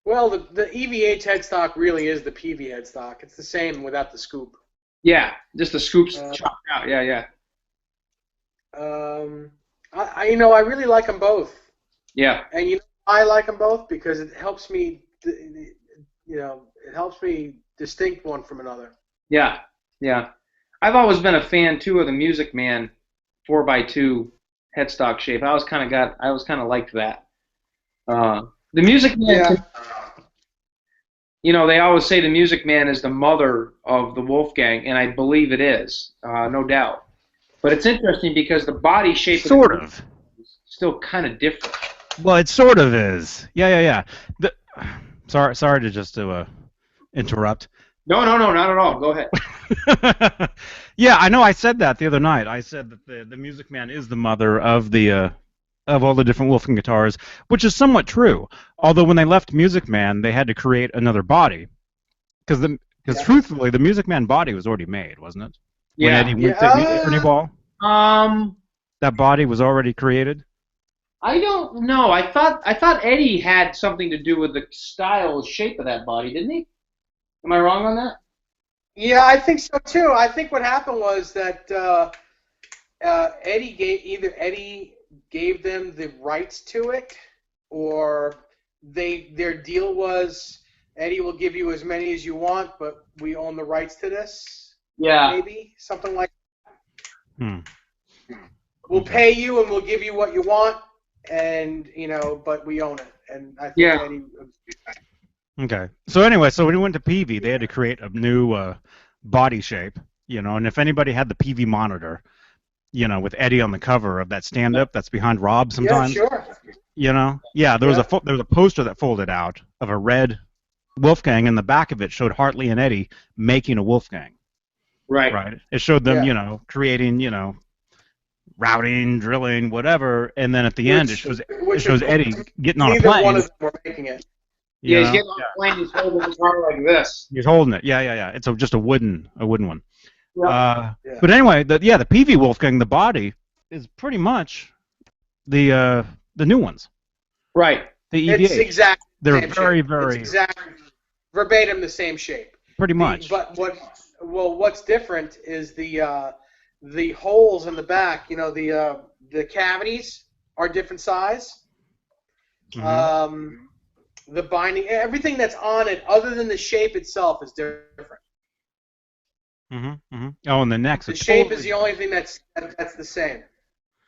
Well, the EVH headstock really is the PV headstock. It's the same without the scoop. Yeah, just the scoops chopped out. Yeah, yeah. I really like them both. Yeah. And I like them both because it helps me, it helps me distinct one from another. Yeah, yeah. I've always been a fan too of the Music Man 4x2 headstock shape. I always kind of liked that. The Music Man, they always say the Music Man is the mother of the Wolfgang, and I believe it is, no doubt. But it's interesting because the body shape is still kind of different. Well, it sort of is. Yeah. Sorry to just interrupt. No, not at all. Go ahead. Yeah, I know. I said that the other night. I said that the Music Man is the mother of all the different Wolfgang guitars, which is somewhat true. Although when they left Music Man, they had to create another body, because truthfully, the Music Man body was already made, wasn't it? Yeah. When Eddie went to Ernie Ball. That body was already created. I don't know. I thought Eddie had something to do with the style, shape of that body, didn't he? Am I wrong on that? Yeah, I think so too. I think what happened was that Eddie gave them the rights to it, or their deal was Eddie will give you as many as you want, but we own the rights to this. Yeah. Maybe something like that. We'll pay you and we'll give you what you want, and but we own it. And I think Eddie. Okay. So anyway, when he went to PV, they had to create a new body shape, and if anybody had the PV monitor, with Eddie on the cover of that stand-up that's behind Rob sometimes. Yeah, sure. Yeah, there was a poster that folded out of a red Wolfgang, and the back of it showed Hartley and Eddie making a Wolfgang. Right. It showed them, creating, routing, drilling, whatever, and then at the end it shows Eddie getting on a plane. Neither one of them were making it. Yeah, he's getting on a plane. He's holding the guitar like this. He's holding it. Yeah. It's just a wooden one. Yeah. But anyway, the PV Wolfgang, the body is pretty much the new ones. Right. The EVH. It's exactly. They're the same very, shape. very. It's exactly verbatim the same shape. Pretty much. But what's different is the holes in the back. The cavities are different size. Mm-hmm. The binding, everything that's on it, other than the shape itself, is different. Oh, and the necks. The shape is the only thing that's the same.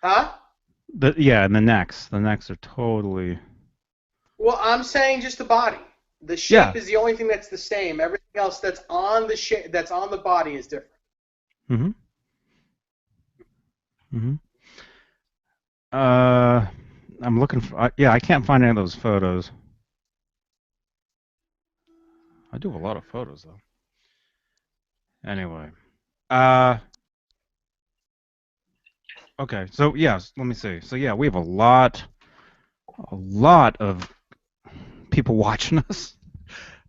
Huh? Yeah, and the necks. The necks are totally. Well, I'm saying just the body. The shape is the only thing that's the same. Everything else that's on the body is different. I'm looking for. Yeah, I can't find any of those photos. I do have a lot of photos though. Anyway, okay. So yes, let me see. So yeah, we have a lot of people watching us.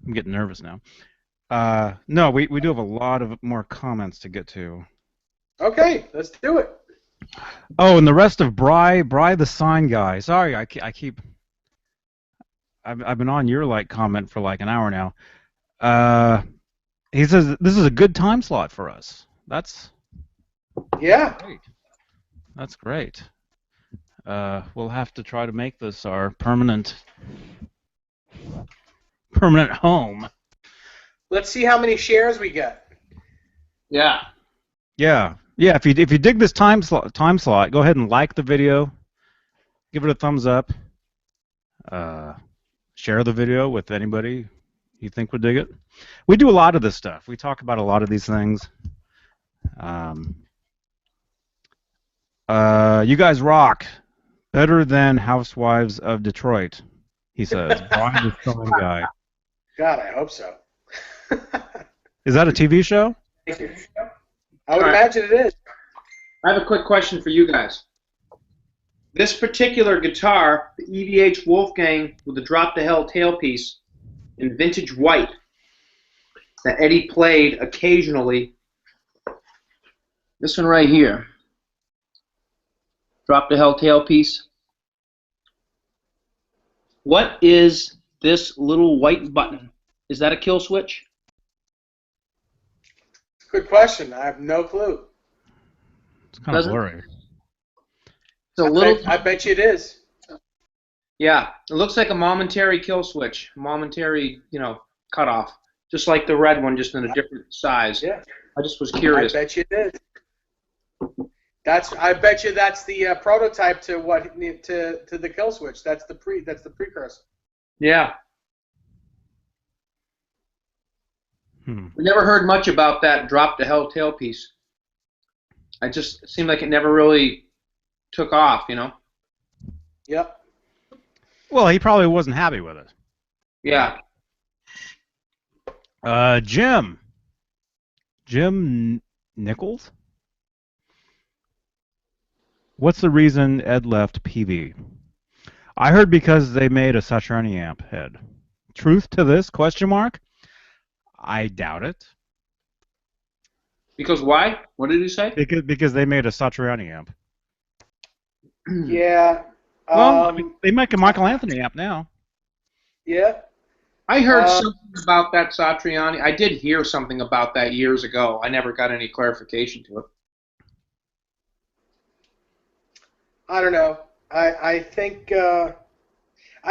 I'm getting nervous now. No, we do have a lot of more comments to get to. Okay, let's do it. Oh, and the rest of Bry the sign guy. Sorry, I keep. I've been on your comment for like an hour now. He says this is a good time slot for us. That's great. That's great. We'll have to try to make this our permanent home. Let's see how many shares we get. Yeah. Yeah. If you dig this time slot, go ahead and like the video, give it a thumbs up, share the video with anybody you think would dig it. We do a lot of this stuff. We talk about a lot of these things. You guys rock. Better than Housewives of Detroit, he says. Brian the Stone guy. God, I hope so. Is that a TV show? I would imagine it is. I have a quick question for you guys. This particular guitar, the EVH Wolfgang with the drop to hell tailpiece in vintage white that Eddie played occasionally. This one right here. Drop to hell tailpiece. What is this little white button? Is that a kill switch? Good question. I have no clue. It's kind of blurry. I bet you it is. Yeah, it looks like a momentary kill switch, momentary, cutoff, just like the red one, just in a different size. Yeah. I just was curious. I bet you it is. I bet you that's the prototype to the kill switch. That's the precursor. Yeah. We never heard much about that drop to hell tailpiece. It just seemed like it never really took off, Yep. Well, he probably wasn't happy with it. Yeah. Jim Nichols? What's the reason Ed left PV? I heard because they made a Satriani amp head. Truth to this? Question mark? I doubt it. Because why? What did he say? Because they made a Satriani amp. Yeah. Well, they make a Michael Anthony amp now. Yeah. I heard something about that Satriani. I did hear something about that years ago. I never got any clarification to it. I don't know. I think I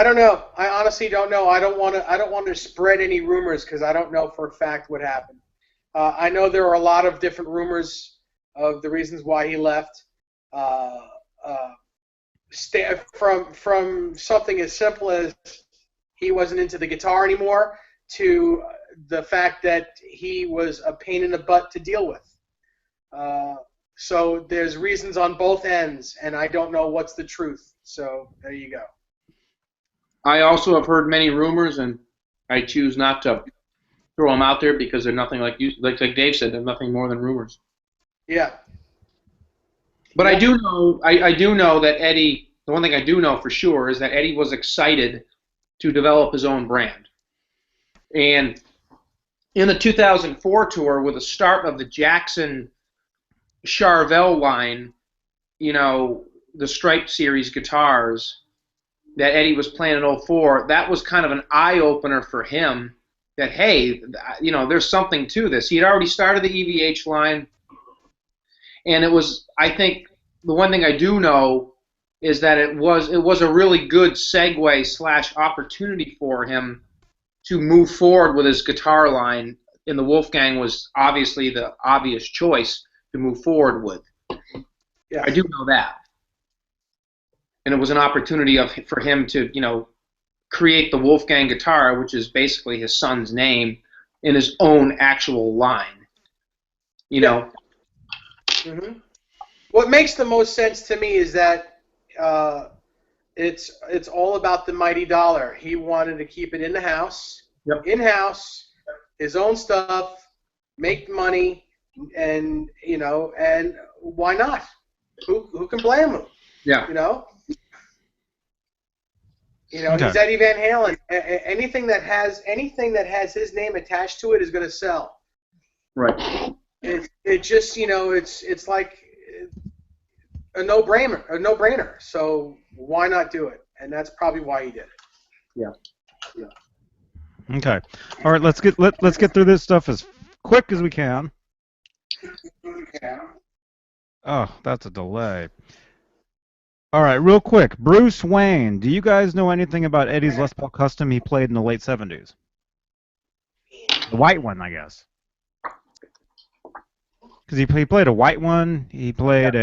don't know. I honestly don't know. I don't want to spread any rumors because I don't know for a fact what happened. I know there are a lot of different rumors of the reasons why he left. From something as simple as he wasn't into the guitar anymore to the fact that he was a pain in the butt to deal with. So there's reasons on both ends, and I don't know what's the truth. So there you go. I also have heard many rumors, and I choose not to throw them out there because they're nothing like Dave said. They're nothing more than rumors. Yeah. But I do know that Eddie. The one thing I do know for sure is that Eddie was excited to develop his own brand, and in the 2004 tour, with the start of the Jackson Charvel line, the Stripe series guitars that Eddie was playing in 04, that was kind of an eye-opener for him that, hey, there's something to this. He had already started the EVH line, and it was, I think, the one thing I do know is that it was a really good segue / opportunity for him to move forward with his guitar line and the Wolfgang was obviously the obvious choice to move forward with. Yeah. I do know that. And it was an opportunity for him to, you know, create the Wolfgang guitar, which is basically his son's name, in his own actual line. You know? Mm-hmm. What makes the most sense to me is that it's all about the mighty dollar. He wanted to keep it in the house, in-house, his own stuff, make money, and you know, and why not? Who can blame him? Yeah. You know, Okay. he's Eddie Van Halen. Anything that has his name attached to it is going to sell. Right. It just, you know, it's like a no-brainer. So why not do it? And that's probably why he did it. Yeah. Okay. All right. Let's get through this stuff as quick as we can. Oh, that's a delay. All right, real quick. Bruce Wayne. Do you guys know anything about Eddie's Les Paul Custom he played in the late 70s? The white one, I guess. Because he played a white one. He played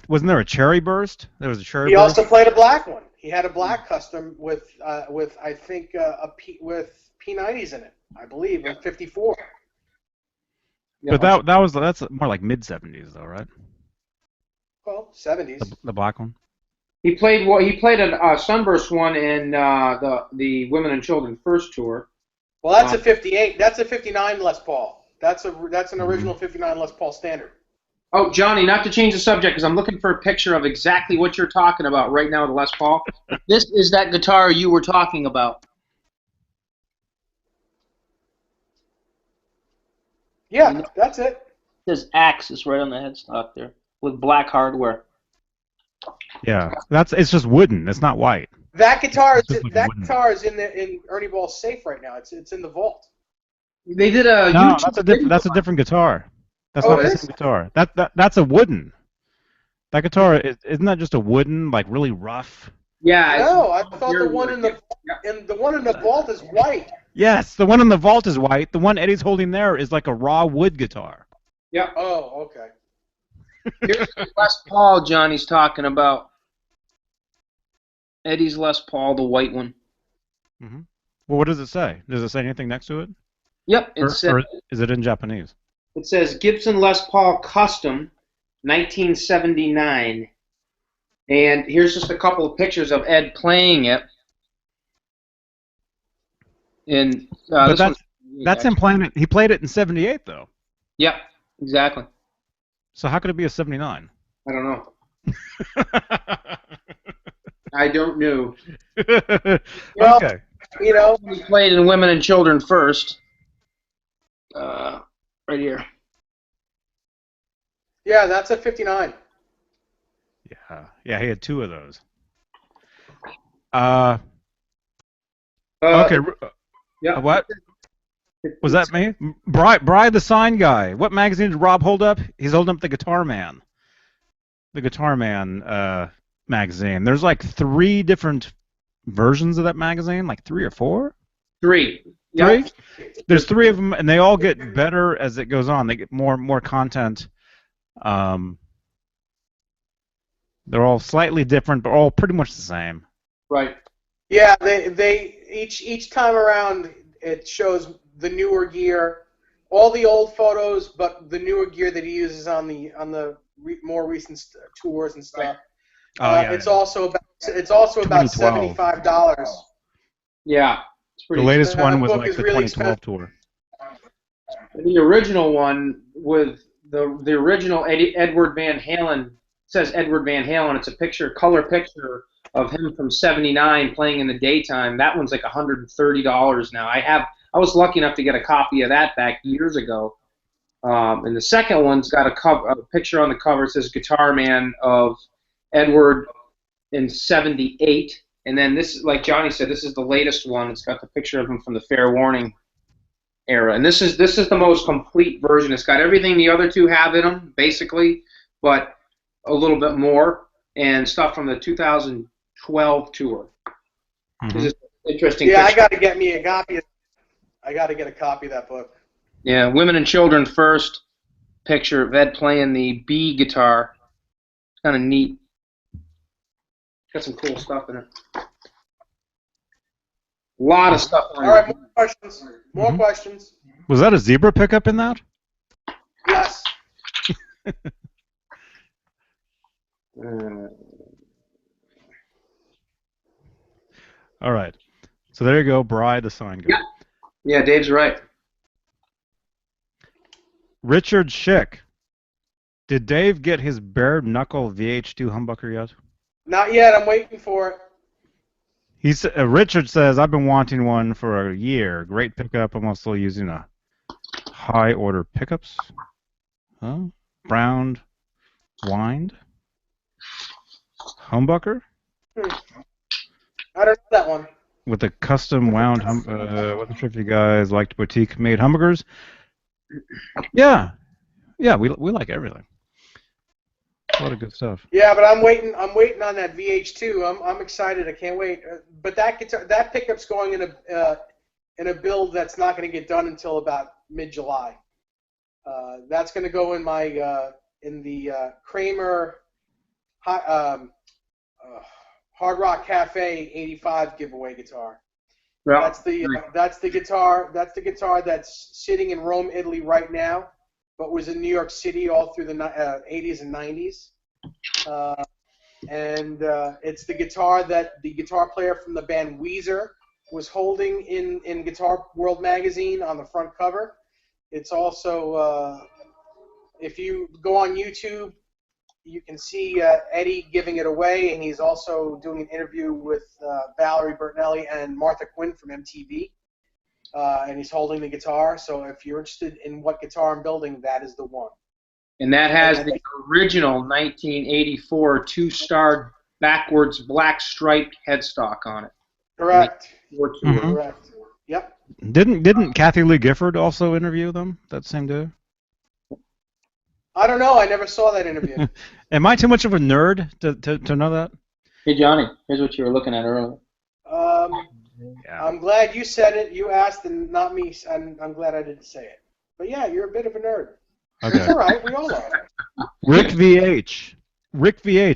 wasn't there a cherry burst? There was a cherry burst. He also played a black one. He had a black custom with I think with P90s in it, I believe, in '54. But that's more like mid 70s though, right? Well, '70s. The black one. He played a Sunburst one in the Women and Children First tour. Well, that's a '58. That's a '59 Les Paul. That's an original '59 Les Paul standard. Oh, Johnny, not to change the subject, because I'm looking for a picture of exactly what you're talking about right now, the Les Paul. This is that guitar you were talking about. Yeah, that's it. It says Axis right on the headstock there, with black hardware. Yeah, it's just wooden. It's not white. That guitar is in Ernie Ball's safe right now. It's in the vault. They did a no, that's a different guitar. That's not the same guitar. That's a wooden. That guitar isn't that just a wooden, like really rough? Yeah. No, I thought the one in the vault is white. Yes, the one in the vault is white. The one Eddie's holding there is like a raw wood guitar. Yeah. Oh, okay. Here's the Les Paul Johnny's talking about. Eddie's Les Paul, the white one. Mm-hmm. Well, what does it say? Does it say anything next to it? Yep. Or is it in Japanese? It says Gibson Les Paul Custom, 1979. And here's just a couple of pictures of Ed playing it. And but that's him playing it. He played it in '78, though. Yep, exactly. So how could it be a '79? I don't know. I don't know. Well, okay. You know, He played in Women and Children First. Right here. Yeah, that's a '59. Yeah, he had two of those. Okay. Yeah. What? Was that me? Bri the sign guy. What magazine did Rob hold up? He's holding up the Guitar Man. The Guitar Man magazine. There's like 3 different versions of that magazine, like 3 or 4? 3. Three? Yep. There's 3 of them, and they all get better as it goes on. They get more content. They're all slightly different, but all pretty much the same. Right. Yeah, they each time around it shows the newer gear, all the old photos, but the newer gear that he uses on the more recent tours and stuff. Right. It's also about $75. Yeah. It's pretty The latest one was book like is the really 2012 tour. The original one with the original Edward Van Halen, says Edward Van Halen. It's a color picture of him from '79 playing in the daytime. That one's like $130 now. I was lucky enough to get a copy of that back years ago. And the second one's got a picture on the cover. It says Guitar Man of Edward in '78. And then this, like Johnny said, this is the latest one. It's got the picture of him from the Fair Warning era. And this is the most complete version. It's got everything the other two have in them, basically, but a little bit more, and stuff from the 2012 tour. Mm-hmm. This is interesting. Yeah, picture. I got to get me a copy. I got to get a copy of that book. Yeah, Women and Children First. Picture of Ed playing the B guitar. It's kind of neat. Got some cool stuff in it. A lot of stuff on it. All right, more questions. More questions. Was that a zebra pickup in that? Yes. All right. So there you go, Bri the sign guy. Yeah, Dave's right. Richard Schick. Did Dave get his bare knuckle VH2 humbucker yet? Not yet. I'm waiting for it. Richard says, I've been wanting one for a year. Great pickup. I'm also using a high order pickups. Huh? Browned, wind. Humbucker? I don't know that one. With a custom wound wasn't sure if you guys liked boutique made humbuckers. Yeah, we like everything. A lot of good stuff. Yeah, but I'm waiting on that VH2. I'm excited. I can't wait. But that pickup's going in a build that's not going to get done until about mid-July. That's going to go in my in the Kramer Hard Rock Cafe 85 giveaway guitar. Yeah. That's the guitar that's sitting in Rome, Italy right now, but was in New York City all through the 80s and 90s. And it's the guitar that the guitar player from the band Weezer was holding in Guitar World magazine on the front cover. It's also, if you go on YouTube, you can see Eddie giving it away, and he's also doing an interview with Valerie Bertinelli and Martha Quinn from MTV. And he's holding the guitar, so if you're interested in what guitar I'm building, that is the one. And that has the original 1984 two-star backwards black striped headstock on it. Correct. Mm-hmm. Correct. Yep. Didn't Kathy Lee Gifford also interview them that same day? I don't know. I never saw that interview. Am I too much of a nerd to know that? Hey, Johnny, here's what you were looking at earlier. Yeah. I'm glad you said it. You asked and not me. I'm glad I didn't say it. But yeah, you're a bit of a nerd. Okay. It's all right. We all are. Rick VH.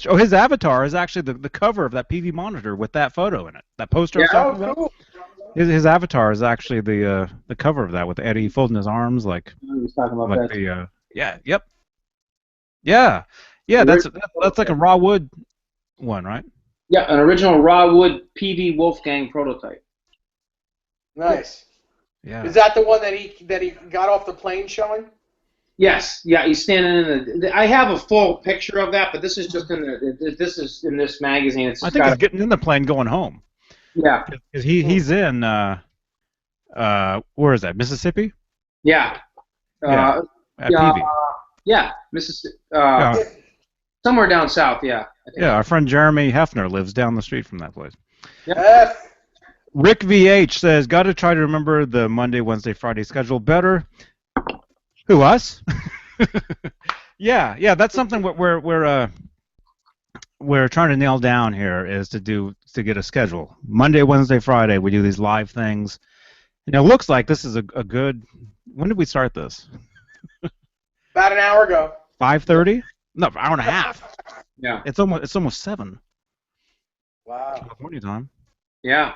Oh, his avatar is actually the cover of that PV monitor with that photo in it. That poster. Yeah, cool. His avatar is actually the cover of that with Eddie folding his arms like. He was talking about like that. the Yep. Yeah. That's like a raw wood one, right? Yeah, an original raw wood PV Wolfgang prototype. Nice. Yeah. Is that the one that he got off the plane showing? Yes, yeah, he's standing in the. I have a full picture of that, but this is just in this magazine. I think he's getting in the plane going home. Yeah. Because he's in where is that? Mississippi? Yeah. At PV. Yeah, Mississippi. Yeah. Somewhere down south. Yeah. I think. Yeah, our friend Jeremy Hefner lives down the street from that place. Yeah. Rick VH says, got to try to remember the Monday, Wednesday, Friday schedule better. Who, us? Yeah, that's something we're trying to nail down here is to get a schedule. Monday, Wednesday, Friday, we do these live things. And it looks like this is a good. When did we start this? About an hour ago. 5:30? No, hour and a half. Yeah. It's almost 7. Wow. California time. Yeah.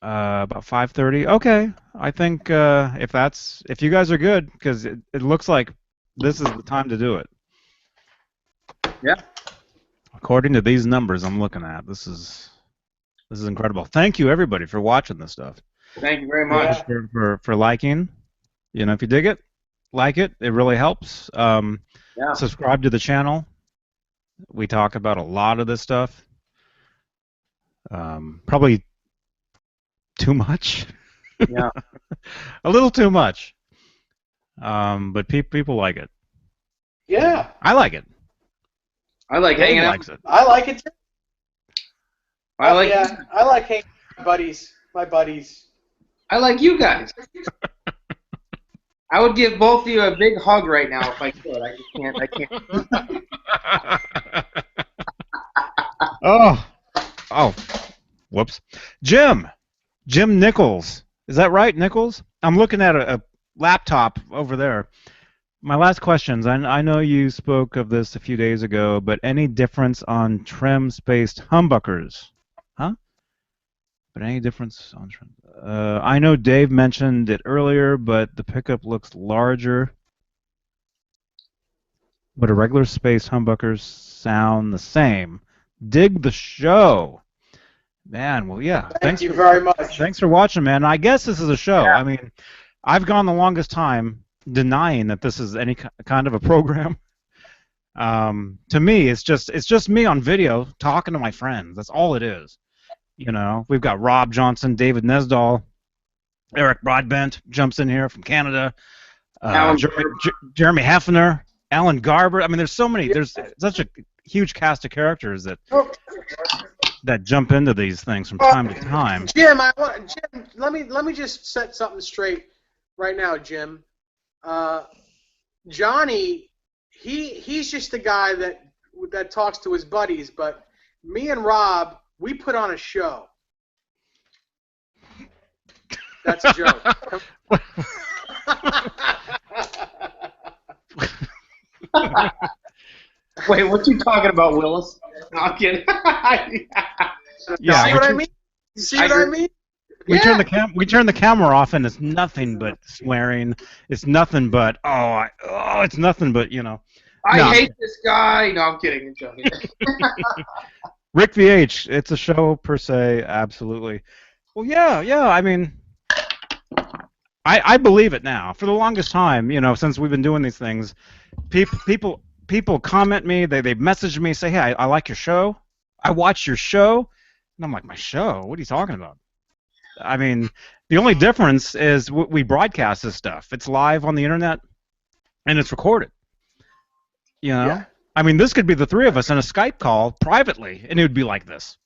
About 5:30. Okay, I think if you guys are good, because it looks like this is the time to do it. Yeah. According to these numbers I'm looking at, this is incredible. Thank you everybody for watching this stuff. Thank you very much. For liking. You know, if you dig it, like it. It really helps. Yeah. Subscribe to the channel. We talk about a lot of this stuff. Probably too much. Yeah. A little too much. But people like it. Yeah. I like it. I like hanging out. Likes it. I like it too. I like. Yeah, I like hanging with my buddies. I like you guys. I would give both of you a big hug right now if I could. I just can't. Oh, whoops. Jim Nichols Is that right, Nichols? I'm looking at a laptop over there. My last questions. I know you spoke of this a few days ago, but any difference on trim-spaced humbuckers? Huh? But any difference on trim? I know Dave mentioned it earlier, but the pickup looks larger. But a regular space humbuckers sound the same. Dig the show. Man, well, yeah. Thank you very much. Thanks for watching, man. I guess this is a show. Yeah. I mean, I've gone the longest time denying that this is any kind of a program. To me, it's just me on video talking to my friends. That's all it is. You know, we've got Rob Johnson, David Nesdahl, Eric Broadbent jumps in here from Canada, Jeremy Hefner, Alan Garber. I mean, there's so many. There's such a huge cast of characters that jump into these things from time to time. Jim, Jim, let me just set something straight right now, Jim. Johnny, he's just the guy that talks to his buddies, but me and Rob, we put on a show. That's a joke. Wait, what you talking about, Willis? No, I'm kidding. Yeah, see what I mean? See what I mean? We turn the camera off, and it's nothing but swearing. It's nothing but it's nothing but I hate this guy. No, I'm kidding. I'm joking. Rick VH, it's a show per se, absolutely. Well, yeah. I mean, I believe it now. For the longest time, since we've been doing these things, people comment me. They message me, say, "Hey, I like your show. I watch your show," and I'm like, "My show? What are you talking about?" I mean, the only difference is we broadcast this stuff. It's live on the internet, and it's recorded. Yeah. I mean, this could be the three of us in a Skype call privately, and it would be like this.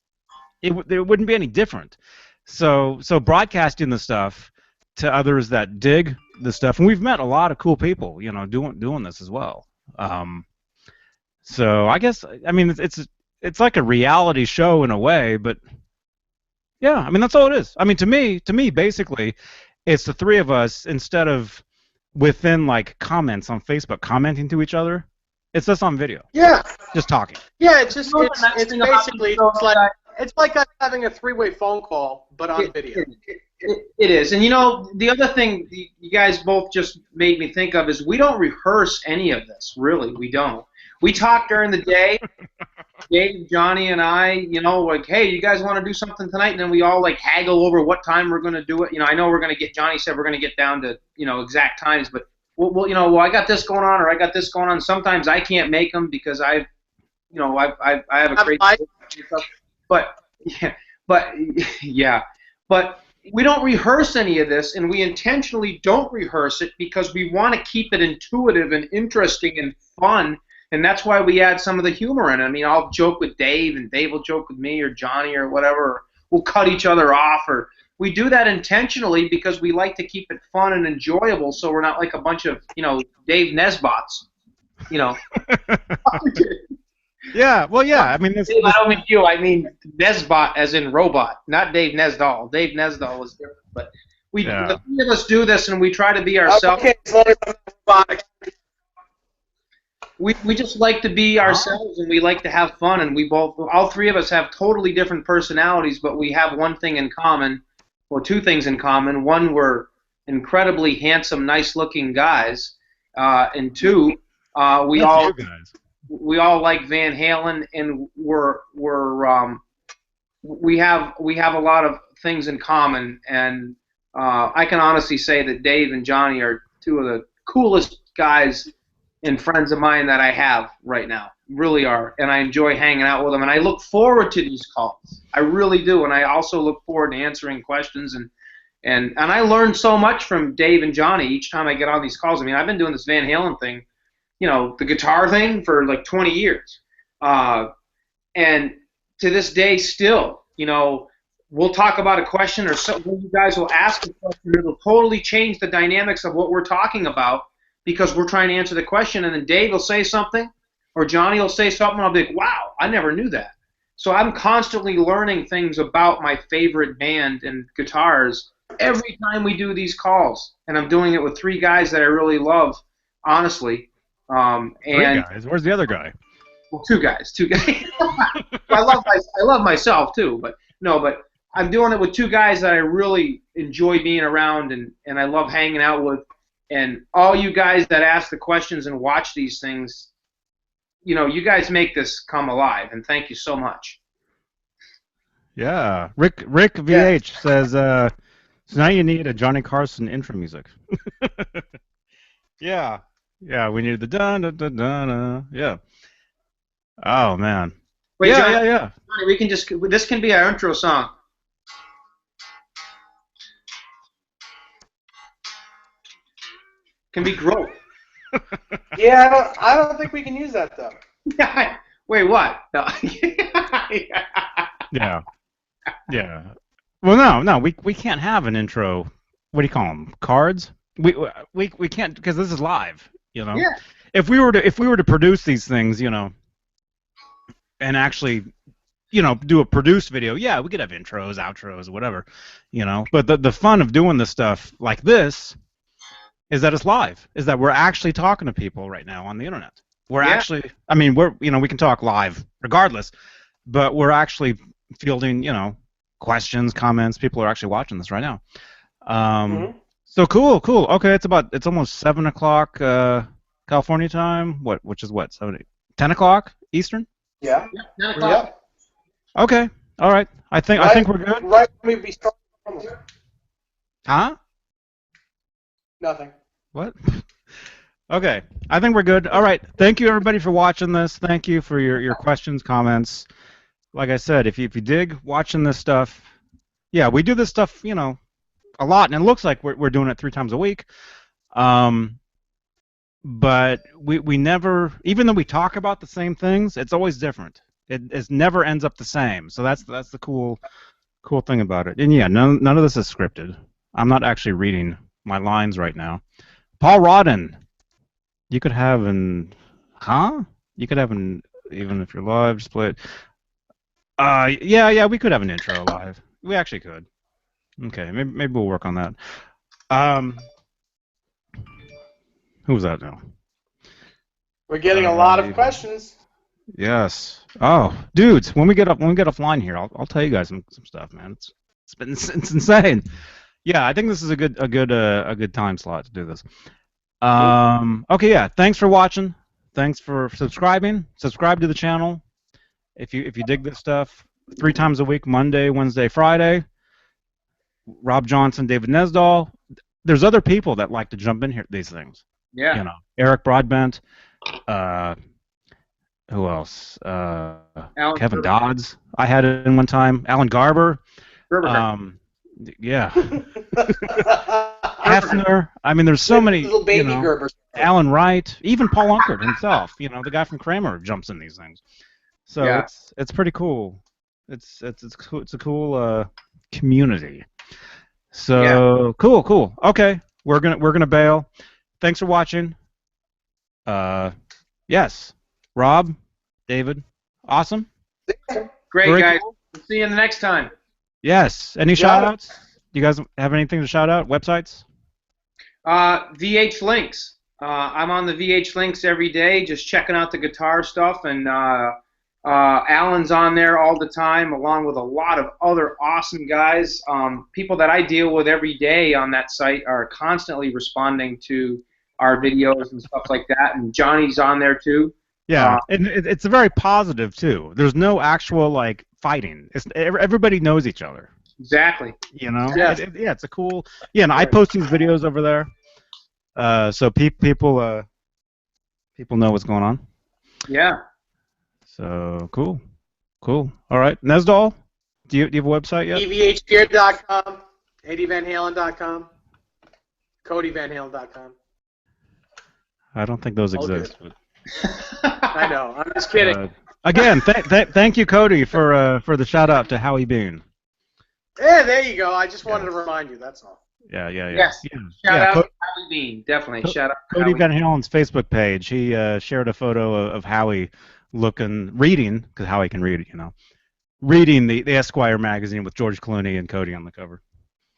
It wouldn't be any different. So broadcasting the stuff to others that dig the stuff, and we've met a lot of cool people, doing this as well. So I guess, I mean, it's like a reality show in a way, but yeah, I mean, that's all it is. I mean, to me, basically, it's the three of us instead of within like comments on Facebook commenting to each other. It's us on video. Yeah. Just talking. Yeah, it's basically it's like us having a three-way phone call, but on video. It is. And the other thing you guys both just made me think of is we don't rehearse any of this, really. We don't. We talk during the day, Dave, Johnny, and I, like, hey, you guys want to do something tonight? And then we all, like, haggle over what time we're going to do it. I know we're going to Johnny said we're going to get down to, exact times, but, well, I got this going on or I got this going on. Sometimes I can't make them because I have a crazy stuff. But we don't rehearse any of this, and we intentionally don't rehearse it because we want to keep it intuitive and interesting and fun, and that's why we add some of the humor in it. I mean, I'll joke with Dave, and Dave will joke with me or Johnny or whatever. Or we'll cut each other off, or we do that intentionally because we like to keep it fun and enjoyable, so we're not like a bunch of Dave Nesbots. Yeah, well, yeah. I mean, I don't mean you. I mean Nesbot, as in robot, not Dave Nesdahl. Dave Nesdahl is different, but the three of us do this, and we try to be ourselves. Okay, we just like to be ourselves, and we like to have fun, and all three of us have totally different personalities, but we have one thing in common, or two things in common. One, we're incredibly handsome, nice-looking guys, and two, we all like Van Halen, and we have a lot of things in common, and I can honestly say that Dave and Johnny are two of the coolest guys and friends of mine that I have right now. Really are, and I enjoy hanging out with them, and I look forward to these calls. I really do, and I also look forward to answering questions, and I learn so much from Dave and Johnny each time I get on these calls. I mean, I've been doing this Van Halen thing, the guitar thing for like 20 years. And to this day still, we'll talk about a question, or you guys will ask a question. It'll totally change the dynamics of what we're talking about because we're trying to answer the question, and then Dave will say something or Johnny will say something, and I'll be like, wow, I never knew that. So I'm constantly learning things about my favorite band and guitars every time we do these calls, and I'm doing it with 3 guys that I really love, honestly. And 3 guys. Where's the other guy? Well, 2 guys. 2 guys. I love myself too, but no, but I'm doing it with 2 guys that I really enjoy being around and I love hanging out with. And all you guys that ask the questions and watch these things, you know, you guys make this come alive, and thank you so much. Yeah. Rick VH says, so now you need a Johnny Carson intro music. Yeah. Yeah, we need the dun dun dun dun. Yeah. Oh man. Wait, yeah, Johnny, yeah. Johnny, we can just, this can be our intro song. Can be growth. Yeah, I don't think we can use that though. Wait, what? No. Yeah. Yeah. Well, no, we can't have an intro. What do you call them? Cards? We can't, because this is live. You know. Yeah. If we were to produce these things, you know, and actually, you know, do a produced video, yeah, we could have intros, outros, whatever, you know. But the fun of doing this stuff like this is that it's live. Is that we're actually talking to people right now on the internet. We're actually, I mean, we can talk live regardless, but we're actually fielding, you know, questions, comments. People are actually watching this right now. So cool. Okay, it's almost 7 o'clock California time. Which is 10 o'clock Eastern? Yeah. 9 o'clock. Yeah. Okay. All right. I think we're good. Right when we start. Huh? Nothing. What? Okay. I think we're good. All right. Thank you everybody for watching this. Thank you for your questions, comments. Like I said, if you dig watching this stuff, yeah, we do this stuff, you know, a lot, and it looks like we're doing it 3 times a week. But we never, even though we talk about the same things, it's always different. It never ends up the same. So that's the cool thing about it. And yeah, none of this is scripted. I'm not actually reading my lines right now. Paul Rodden, you could have an, You could have an, even if you're live, split. Yeah, we could have an intro live. We actually could. Okay, maybe we'll work on that. Who's that now? We're getting a lot of questions. Yes. Oh, dudes, when we get offline here, I'll tell you guys some stuff, man. It's insane. Yeah, I think this is a good time slot to do this. Okay, yeah. Thanks for watching. Thanks for subscribing. Subscribe to the channel if you dig this stuff. 3 times a week: Monday, Wednesday, Friday. Rob Johnson, David Nesdahl. There's other people that like to jump in here these things. Yeah. You know, Eric Broadbent. Who else? Kevin Dodds. I had it in one time. Alan Garber. Yeah. Hefner. I mean, there's so many. Little baby Gerber. Alan Wright. Even Paul Unkert himself. You know, the guy from Kramer jumps in these things. So yeah. It's pretty cool. It's a cool community. So cool. Okay, we're gonna bail. Thanks for watching. Yes, Rob, David, awesome. Great, Very guys. cool. We'll see you the next time. Yes. Any shout-outs? Do you guys have anything to shout out? Websites? VH Links. I'm on the VH Links every day, just checking out the guitar stuff, and Alan's on there all the time, along with a lot of other awesome guys. People that I deal with every day on that site are constantly responding to our videos and stuff like that, and Johnny's on there too. Yeah, and it's very positive too. There's no actual like fighting. Everybody knows each other. Exactly. You know. Yeah. It's a cool. Yeah, and I post these videos over there, so people know what's going on. Yeah. So cool. All right, Nesdahl, do you have a website yet? evhgear.com, eddievanhalen.com, codyvanhalen.com. I don't think those exist. But... I know. I'm just kidding. Again, thank you, Cody, for the shout out to Howie Beane. Yeah, there you go. I just wanted to remind you. That's all. Yeah. Yes. Shout out to Howie Beane. Definitely. Shout out to Cody Van Halen's Facebook page. He shared a photo of Howie reading, because Howie can read, you know, reading the Esquire magazine with George Clooney and Cody on the cover.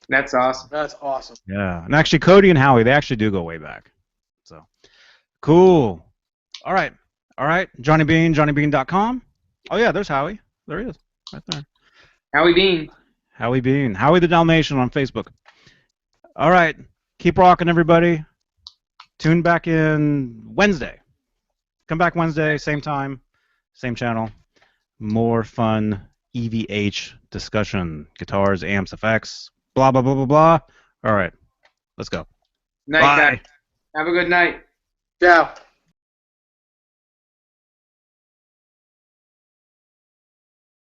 That's awesome. That's awesome. Yeah, and actually, Cody and Howie, they actually do go way back. So, cool. All right. Johnny Beane, johnnybeane.com. Oh, yeah, there's Howie. There he is, right there. Howie Beane. Howie Beane. Howie the Dalmatian on Facebook. All right. Keep rocking, everybody. Tune back in Wednesday. Come back Wednesday, same time, same channel. More fun EVH discussion. Guitars, amps, effects, blah, blah, blah, blah, blah. All right. Let's go. Night, Bye. guys. Have a good night. Ciao.